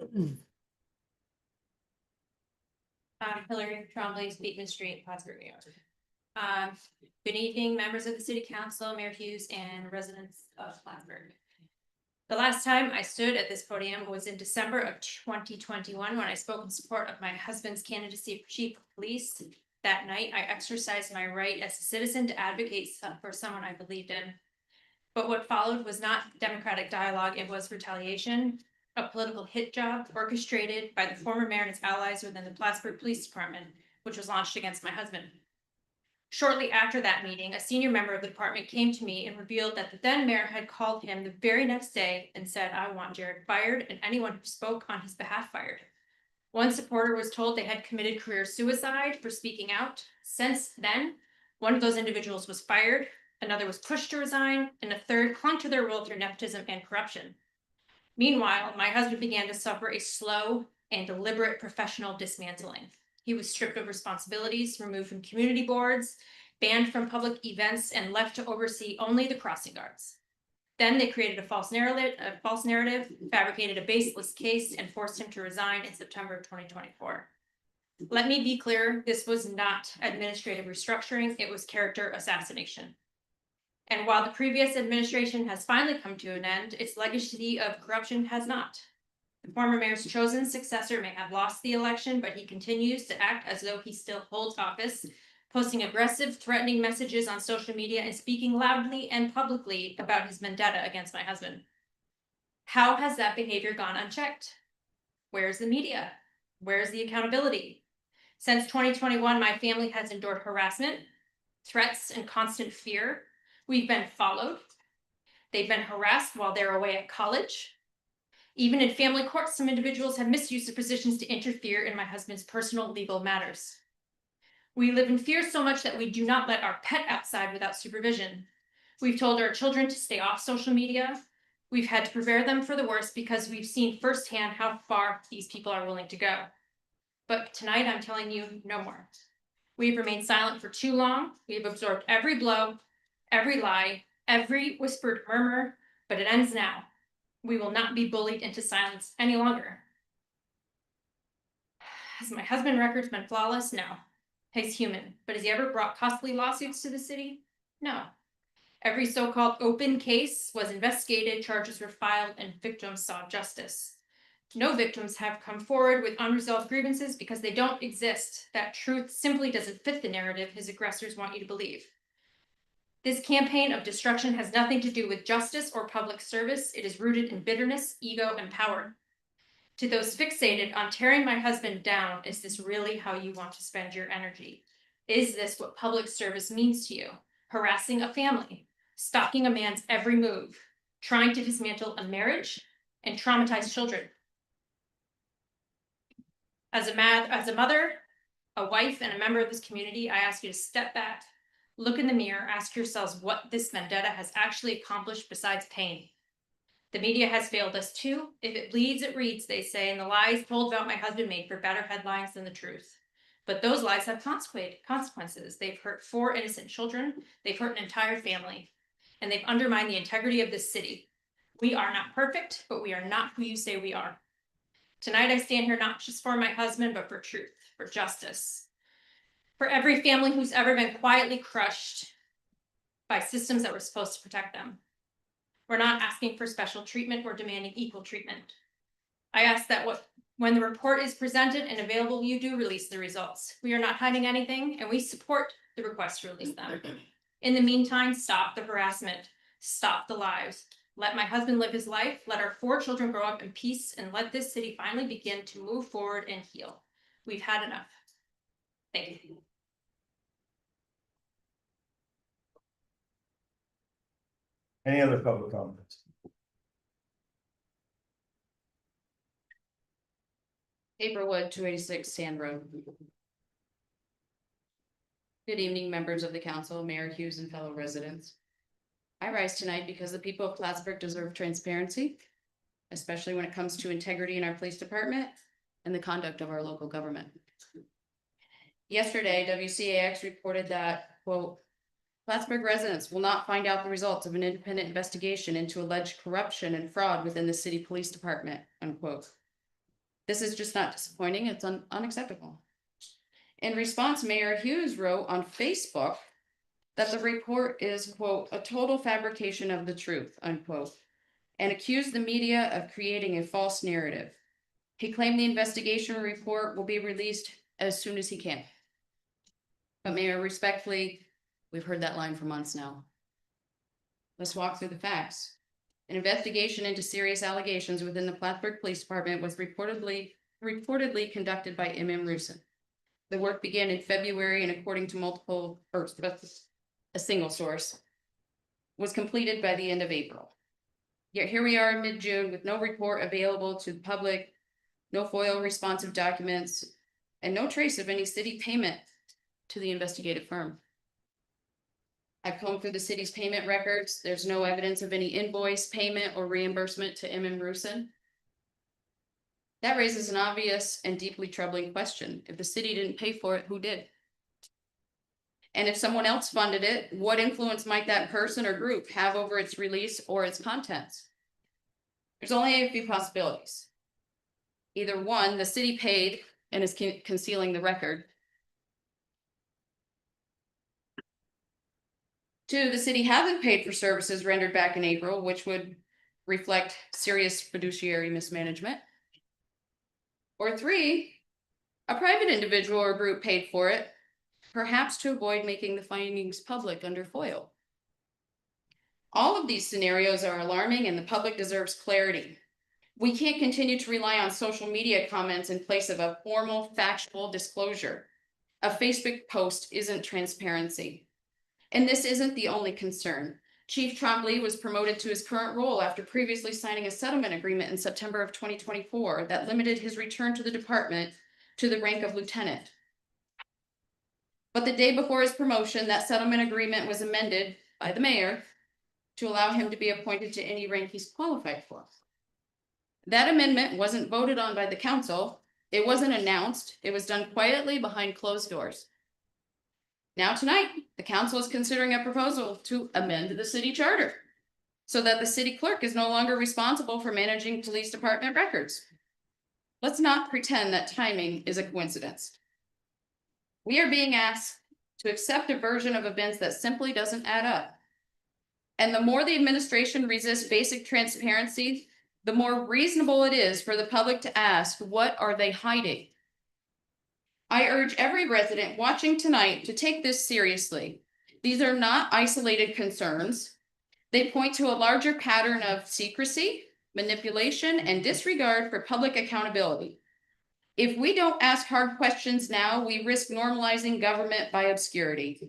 Hillary Trombley, Speakman Street, Plattsburgh, New York. Good evening, members of the city council, Mayor Hughes, and residents of Plattsburgh. The last time I stood at this podium was in December of 2021, when I spoke in support of my husband's candidacy for chief of police. That night, I exercised my right as a citizen to advocate for someone I believed in. But what followed was not democratic dialogue, it was retaliation. A political hit job orchestrated by the former mayor and his allies within the Plattsburgh Police Department, which was launched against my husband. Shortly after that meeting, a senior member of the department came to me and revealed that the then mayor had called him the very next day and said, "I want Jared fired and anyone who spoke on his behalf fired." One supporter was told they had committed career suicide for speaking out. Since then, one of those individuals was fired, another was pushed to resign, and a third clung to their role through nepotism and corruption. Meanwhile, my husband began to suffer a slow and deliberate professional dismantling. He was stripped of responsibilities, removed from community boards, banned from public events, and left to oversee only the crossing guards. Then they created a false narrative, fabricated a baseless case, and forced him to resign in September of 2024. Let me be clear, this was not administrative restructuring, it was character assassination. And while the previous administration has finally come to an end, its legacy of corruption has not. The former mayor's chosen successor may have lost the election, but he continues to act as though he still holds office, posting aggressive, threatening messages on social media and speaking loudly and publicly about his vendetta against my husband. How has that behavior gone unchecked? Where's the media? Where's the accountability? Since 2021, my family has endured harassment, threats, and constant fear. We've been followed. They've been harassed while they're away at college. Even in family court, some individuals have misused their positions to interfere in my husband's personal legal matters. We live in fear so much that we do not let our pet outside without supervision. We've told our children to stay off social media. We've had to prepare them for the worst because we've seen firsthand how far these people are willing to go. But tonight I'm telling you, no more. We've remained silent for too long. We've absorbed every blow, every lie, every whispered murmur, but it ends now. We will not be bullied into silence any longer. Has my husband's record been flawless? No. He's human, but has he ever brought costly lawsuits to the city? No. Every so-called open case was investigated, charges were filed, and victims saw justice. No victims have come forward with unresolved grievances because they don't exist. That truth simply doesn't fit the narrative his aggressors want you to believe. This campaign of destruction has nothing to do with justice or public service. It is rooted in bitterness, ego, and power. To those fixated on tearing my husband down, is this really how you want to spend your energy? Is this what public service means to you? Harassing a family, stalking a man's every move, trying to dismantle a marriage, and traumatize children. As a mother, a wife, and a member of this community, I ask you to step back, look in the mirror, ask yourselves what this vendetta has actually accomplished besides pain. The media has failed us too. If it bleeds, it reads, they say, and the lies told about my husband made for better headlines than the truth. But those lies have consequences. They've hurt 4 innocent children, they've hurt an entire family, and they've undermined the integrity of this city. We are not perfect, but we are not who you say we are. Tonight I stand here not just for my husband, but for truth, for justice. For every family who's ever been quietly crushed by systems that were supposed to protect them. We're not asking for special treatment, we're demanding equal treatment. I ask that when the report is presented and available, you do release the results. We are not hiding anything, and we support the request to release them. In the meantime, stop the harassment, stop the lies. Let my husband live his life, let our 4 children grow up in peace, and let this city finally begin to move forward and heal. We've had enough. Thank you. Any other public comments? April Wood, 286 Sand Road. Good evening, members of the council, Mayor Hughes, and fellow residents. I rise tonight because the people of Plattsburgh deserve transparency, especially when it comes to integrity in our police department and the conduct of our local government. Yesterday, WCAX reported that, quote, Plattsburgh residents will not find out the results of an independent investigation into alleged corruption and fraud within the city police department, unquote. This is just not disappointing, it's unacceptable. In response, Mayor Hughes wrote on Facebook that the report is, quote, a total fabrication of the truth, unquote, and accused the media of creating a false narrative. He claimed the investigation report will be released as soon as he can. But Mayor, respectfully, we've heard that line for months now. Let's walk through the facts. An investigation into serious allegations within the Plattsburgh Police Department was reportedly conducted by M.M. Rusin. The work began in February and according to a single source, was completed by the end of April. Yet here we are in mid-June with no report available to the public, no FOIL responsive documents, and no trace of any city payment to the investigative firm. I've combed through the city's payment records. There's no evidence of any invoice, payment, or reimbursement to M.M. Rusin. That raises an obvious and deeply troubling question. If the city didn't pay for it, who did? And if someone else funded it, what influence might that person or group have over its release or its contents? There's only a few possibilities. Either one, the city paid and is concealing the record. Two, the city hasn't paid for services rendered back in April, which would reflect serious fiduciary mismanagement. Or three, a private individual or group paid for it, perhaps to avoid making the findings public under FOIL. All of these scenarios are alarming and the public deserves clarity. We can't continue to rely on social media comments in place of a formal factual disclosure. A Facebook post isn't transparency. And this isn't the only concern. Chief Trombley was promoted to his current role after previously signing a settlement agreement in September of 2024 that limited his return to the department to the rank of lieutenant. But the day before his promotion, that settlement agreement was amended by the mayor to allow him to be appointed to any rank he's qualified for. That amendment wasn't voted on by the council. It wasn't announced. It was done quietly behind closed doors. Now tonight, the council is considering a proposal to amend the city charter so that the city clerk is no longer responsible for managing police department records. Let's not pretend that timing is a coincidence. We are being asked to accept a version of events that simply doesn't add up. And the more the administration resists basic transparency, the more reasonable it is for the public to ask, what are they hiding? I urge every resident watching tonight to take this seriously. These are not isolated concerns. They point to a larger pattern of secrecy, manipulation, and disregard for public accountability. If we don't ask hard questions now, we risk normalizing government by obscurity.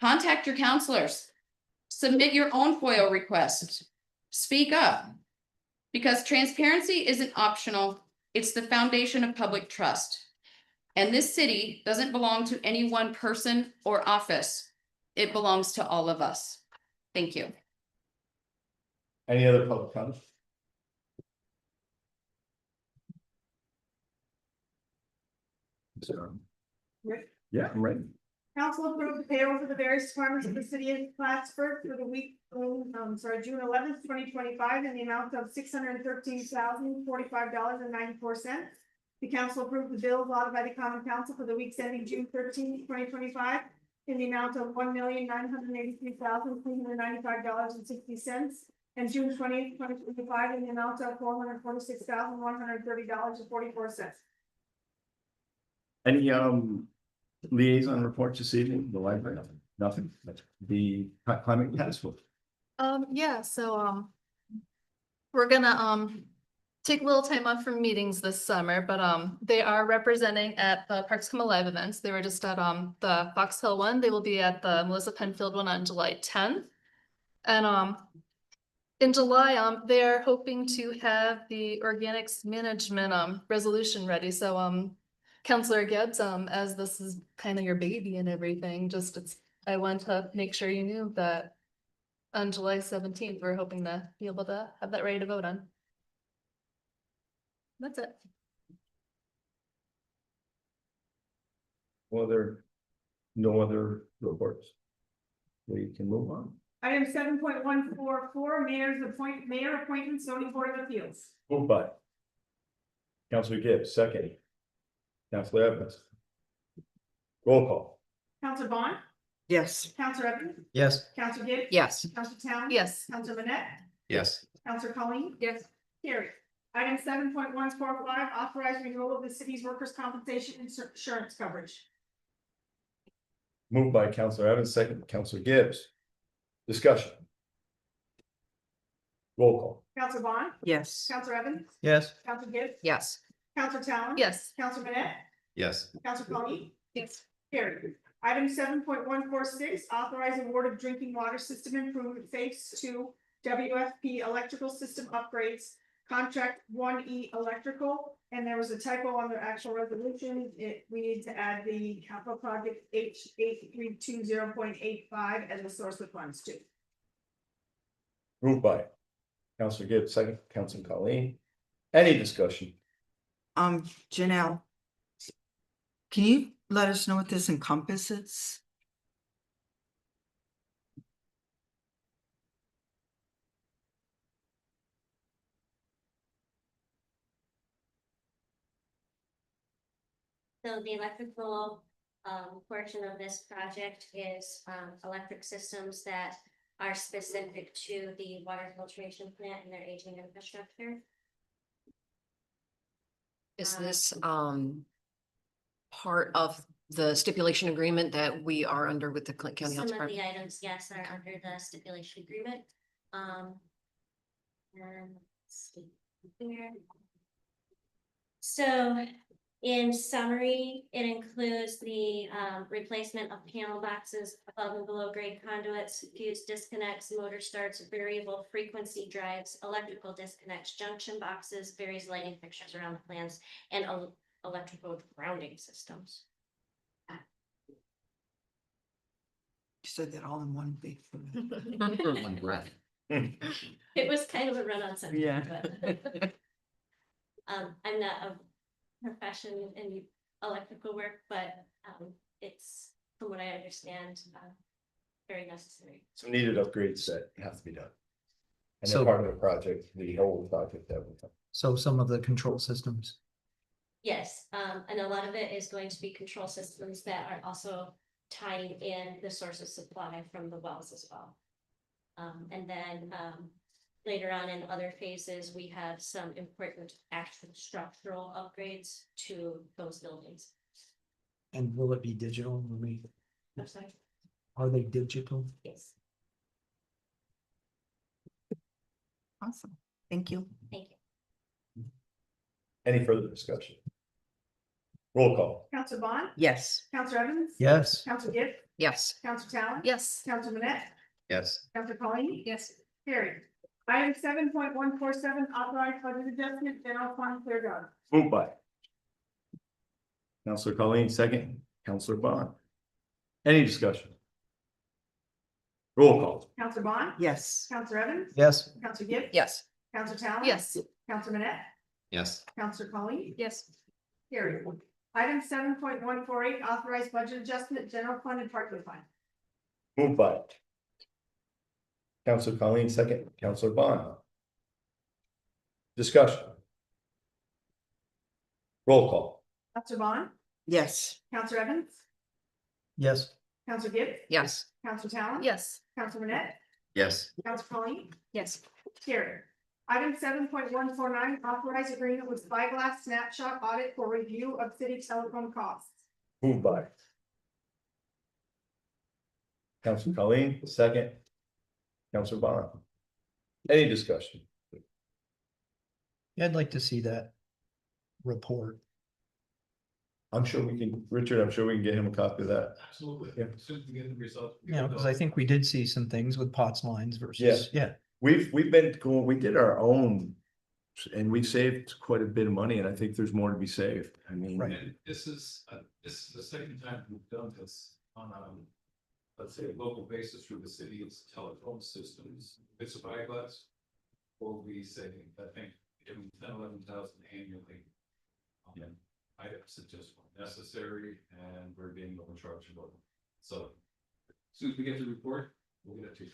Contact your counselors. Submit your own FOIL requests. Speak up. Because transparency isn't optional, it's the foundation of public trust. And this city doesn't belong to any one person or office. It belongs to all of us. Thank you. Any other public comment? Yeah, I'm ready. Council approved the payroll for the various departments of the city of Plattsburgh for the week, June 11th, 2025, in the amount of $613,045.94. The council approved the bills allotted by the common council for the weeks ending June 13th, 2025, in the amount of $1,983,395.60, and June 20th, 2025, in the amount of $446,130.44. Any liaison reports this evening? The library, nothing. The climate task force. Yeah, so, we're gonna, take a little time off from meetings this summer, but, they are representing at the Parks Come Alive events. They were just at, the Fox Hill one. They will be at the Melissa Penfield one on July 10th. And, in July, they're hoping to have the organics management, resolution ready. So, Counselor Gibbs, as this is kind of your baby and everything, I want to make sure you knew that on July 17th, we're hoping to be able to have that ready to vote on. That's it. No other reports. We can move on. Item 7.144, mayor appointments, zoning board of appeals. Moved by Councilor Gibbs, second. Councilor Evans. Roll call. Councilor Bond, Yes. Councilor Evans, Yes. Councilor Gibbs. Yes. Councilor Town. Yes. Councilor Manette, Yes. Councilor Colleen. Yes. Carried. Item 7.145, authorize renewal of the city's workers' compensation insurance coverage. Moved by Councilor Evans, second. Councilor Gibbs. Discussion. Roll call. Councilor Bond, Yes. Councilor Evans, Yes. Councilor Gibbs. Yes. Councilor Town. Yes. Councilor Manette, Yes. Councilor Colleen. Yes. Carried. Item 7.146, authorize award of drinking water system improvement phase 2 WFP electrical system upgrades, contract 1E electrical, and there was a typo on the actual resolution. We need to add the capital project H8320.85 as a source of funds too. Moved by Councilor Gibbs, second. Councilor Colleen. Any discussion? Janelle, can you let us know what this encompasses? So the electrical portion of this project is electric systems that are specific to the water filtration plant and their aging infrastructure. Is this part of the stipulation agreement that we are under with the Clinton County Health Some of the Department? items, yes, are under the stipulation agreement. And let's see here. So in summary, it includes the replacement of panel boxes, above and below grade conduits, fuse disconnects, motor starts, variable frequency drives, electrical disconnects, junction boxes, various lighting fixtures around the plants, and electrical grounding systems. You said that all in one big. One breath. It was kind of a run-on sentence. Yeah. But, I'm not a profession in electrical work, but it's, from what I understand, very necessary. Some needed upgrades that have to be done. And So- they're part of the project, the whole project that we have. So some of the control systems. Yes, and a lot of it is going to be control systems that are also tying in the source of supply from the wells as well. And then later on in other phases, we have some important actual structural upgrades to those buildings. And will it be digital? Will we- I'm sorry, Are they digital? yes, Awesome. Thank you. thank you. Any further discussion? Roll call. Counselor Bond, Yes. Counselor Evans. Yes. Counselor Gibb, Yes. Counselor Talon. Yes. Counselor Manette, Yes. Counselor Colleen. Yes. Carried. Item 7.147, authorized budget adjustment, general fund clear guard. Moved by Counselor Colleen, second, Counselor Bond. Any discussion? Roll call. Counselor Bond. Yes. Counselor Evans. Yes. Counselor Gibb. Yes. Counselor Talon. Yes. Counselor Manette, Yes. Counselor Colleen. Yes. Carried. Item 7.148, authorized budget adjustment, general fund and parking fund. Moved by Counselor Colleen, second, Counselor Bond. Discussion. Roll call. Counselor Bond, Yes. Counselor Evans, Yes. Counselor Gibb, Yes. Counselor Talon. Yes. Counselor Manette, Yes. Counselor Colleen. Yes. Carried. Item 7.149, authorized agreement with Spyglass Snapshot Audit for review of city telephone costs. Moved by Counselor Colleen, second, Counselor Bond. Any discussion? Yeah, I'd like to see that report. I'm sure we can, Richard, I'm sure we can get him a copy of that. Absolutely. Yeah. As soon as we get the results. You know, because I think we did see some things with POTS lines Yeah. versus, yeah. We've been cool, we did our own. And we saved quite a bit of money, and I think there's more to be saved. I mean. Right. And this is the second time we've done this on let's say, a local basis through the city's telephone systems. It's a Spyglass. Or we say, I think, between 10,000-11,000 annually. Yeah. Items that just weren't necessary and we're being overcharged about them. So as soon as we get the report, we'll get it to you.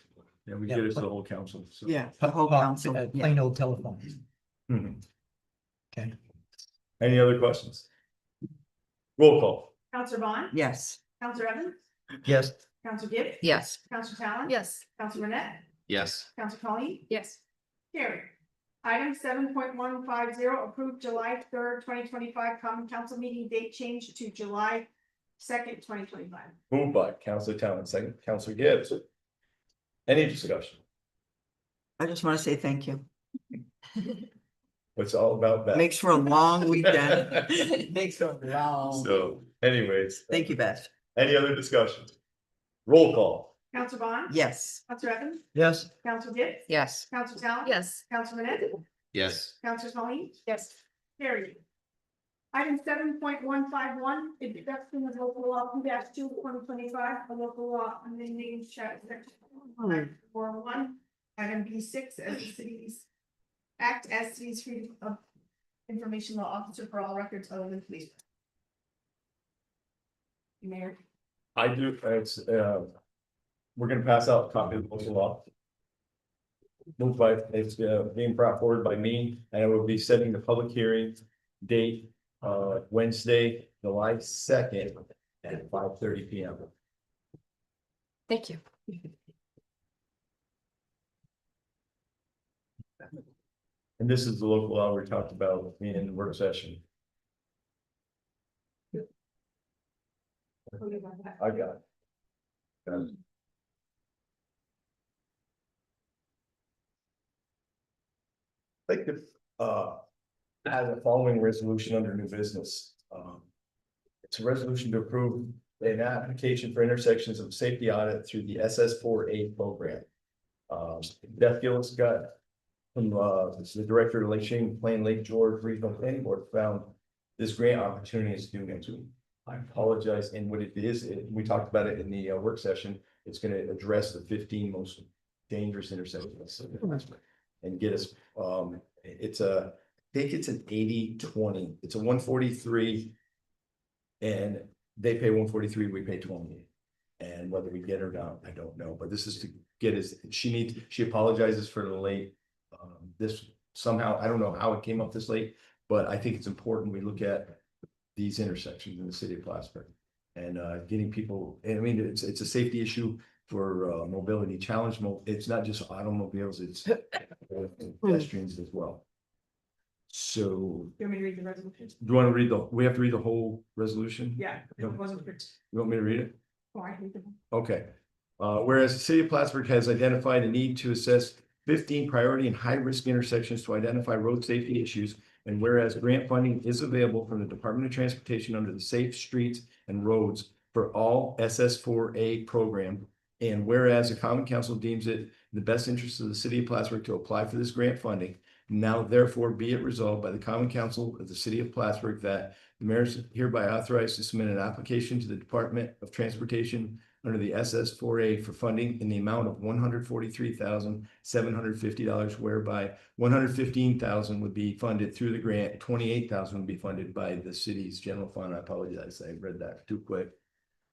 Yeah, we Yeah, get it to but- the whole council. So. Yeah, the whole council. Yeah. Plain old telephone. Mhm. Okay. Any other questions? Roll call. Counselor Bond, Yes. Counselor Evans, Yes. Counselor Gibb, Yes. Counselor Talon. Yes. Counselor Manette, Yes. Counselor Colleen. Yes. Carried. Item 7.150, approved July 3rd, 2025, common council meeting date change to July 2nd, 2025. Moved by Counselor Talon, second, Counselor Gibbs. Any discussion? I just want to say thank you. It's all about that. Makes for a long weekend. Makes for a long. So anyways. Thank you, Beth. Any other discussions? Roll call. Counselor Bond. Yes. Counselor Evans, Yes. Counselor Gibb, Yes. Counselor Talon. Yes. Counselor Manette, Yes. Counselor Colleen. Yes. Carried. Item 7.151, introduction of local law 2-2/2025, a local law amending section 401, item B6 as the city's act as city's freedom of information law officer for all records other than police. Mayor. I do, we're gonna pass out a copy of the local law. Moved by, it's being brought forward by me, and it will be setting the public hearing date Wednesday, July 2nd at 5:30 PM. Thank you. And this is the local law we talked about in the work session. I got it. Got it. Like the, add the following resolution under new business. It's a resolution to approve an application for intersections of safety audit through the SS4A program. Beth Gillis got from, the director of Lake Shane Plain Lake George Regional Planning Board found this grant opportunity is due next week. I apologize, and what it is, we talked about it in the work session, it's gonna address the 15 most dangerous intersections. And get us, it's a, I think it's an 80-20, it's a 143. And they pay 143, we pay 20. And whether we get it or not, I don't know, but this is to get us, she apologizes for the late. This somehow, I don't know how it came up this late, but I think it's important we look at these intersections in the city of Plattsburgh. And getting people, and I mean, it's a safety issue for mobility challenge. It's not just automobiles, it's pedestrians as well. So, You want me to read the resolution? do you want to read we have to read the whole resolution? Yeah, it wasn't for. You want me to read it? Oh, I hate them. Okay. Whereas the city of Plattsburgh has identified a need to assess 15 priority and high-risk intersections to identify road safety issues. And whereas grant funding is available from the Department of Transportation under the Safe Streets and Roads for all SS4A program. And whereas the Common Council deems it in the best interest of the city of Plattsburgh to apply for this grant funding. Now therefore be it resolved by the Common Council of the city of Plattsburgh that the mayor is hereby authorized to submit an application to the Department of Transportation under the SS4A for funding in the amount of $143,750, whereby $115,000 would be funded through the grant, $28,000 would be funded by the city's general fund. I apologize, I read that too quick.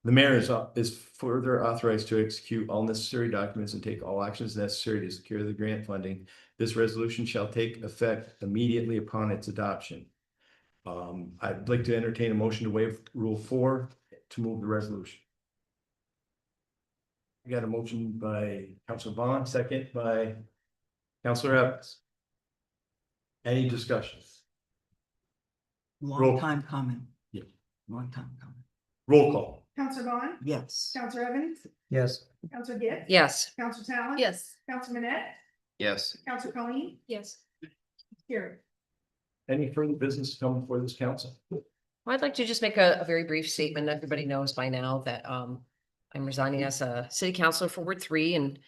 The mayor is further authorized to execute all necessary documents and take all actions necessary to secure the grant funding. This resolution shall take effect immediately upon its adoption. I'd like to entertain a motion to waive Rule 4 to move the resolution. I got a motion by Councilor Bond, second by Councilor Evans. Any discussions? Roll. Long time coming. Yeah. Long time coming. Roll call. Counselor Bond, Yes. Counselor Evans, Yes. Counselor Gibbs. Yes. Counselor Talon. Yes. Counselor Manette, Yes. Counselor Colleen, Yes. here. Any further business to come before this council? Well, I'd like to just make a very brief statement. Everybody knows by now that I'm resigning as a city councilor for Ward 3. And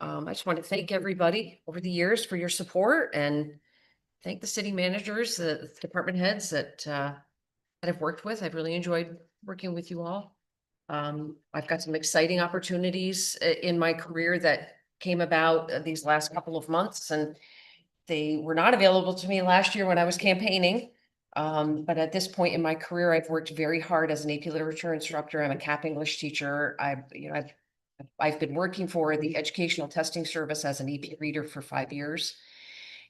I just want to thank everybody over the years for your support and thank the city managers, the department heads that I've worked with. I've really enjoyed working with you all. I've got some exciting opportunities in my career that came about these last couple of months, and they were not available to me last year when I was campaigning. But at this point in my career, I've worked very hard as an AP literature instructor. I'm a CAP English teacher. I've been working for the Educational Testing Service as an EP reader for 5 years.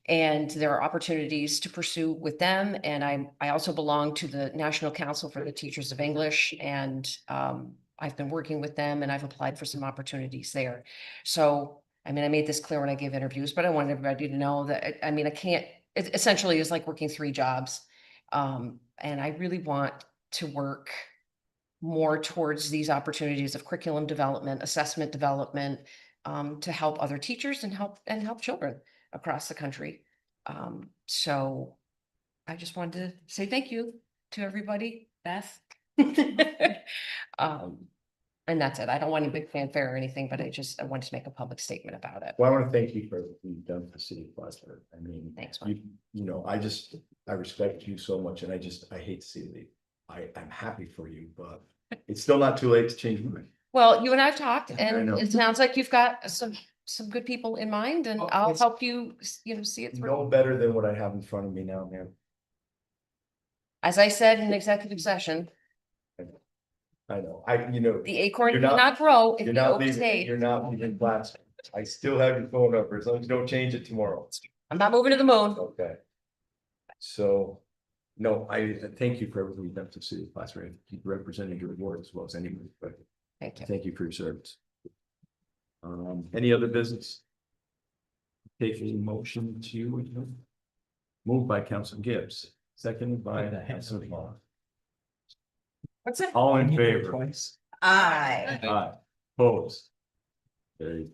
And there are opportunities to pursue with them. And I also belong to the National Council for the Teachers of English. And I've been working with them and I've applied for some opportunities there. So, I mean, I made this clear when I gave interviews, but I wanted everybody to know that, I mean, I can't, it essentially is like working 3 jobs. And I really want to work more towards these opportunities of curriculum development, assessment development, to help other teachers and help children across the country. So I just wanted to say thank you to everybody, Beth. And that's it. I don't want a big fanfare or anything, but I wanted to make a public statement about it. Well, I want to thank you for everything you've done for the city of Plattsburgh. I mean, Thanks, Mike. you know, I respect you so much and I hate to see you leave. I'm happy for you, but it's still not too late to change your mind. Well, you and I've talked I and know. it sounds like you've got some good people in mind and Oh, I'll it's- help you, see it through. No better than what I have in front of me now, man. As I said in executive session, I know, you know, the acorn You're will not- not grow if you're the not oak leaving, stays. you're not leaving Plattsburgh. I still have your phone number as long as you don't change it tomorrow. I'm not moving to the moon. Okay. So, no, I thank you for everything you've done to the city of Plattsburgh. You represented your ward as well as anyone, but Thank you. thank you for your service. Any other business? Take a motion to adjourn. Moved by Council Gibbs, seconded by Council Law. What's that? All in favor? Twice. Aye. Aye. Opposed? Very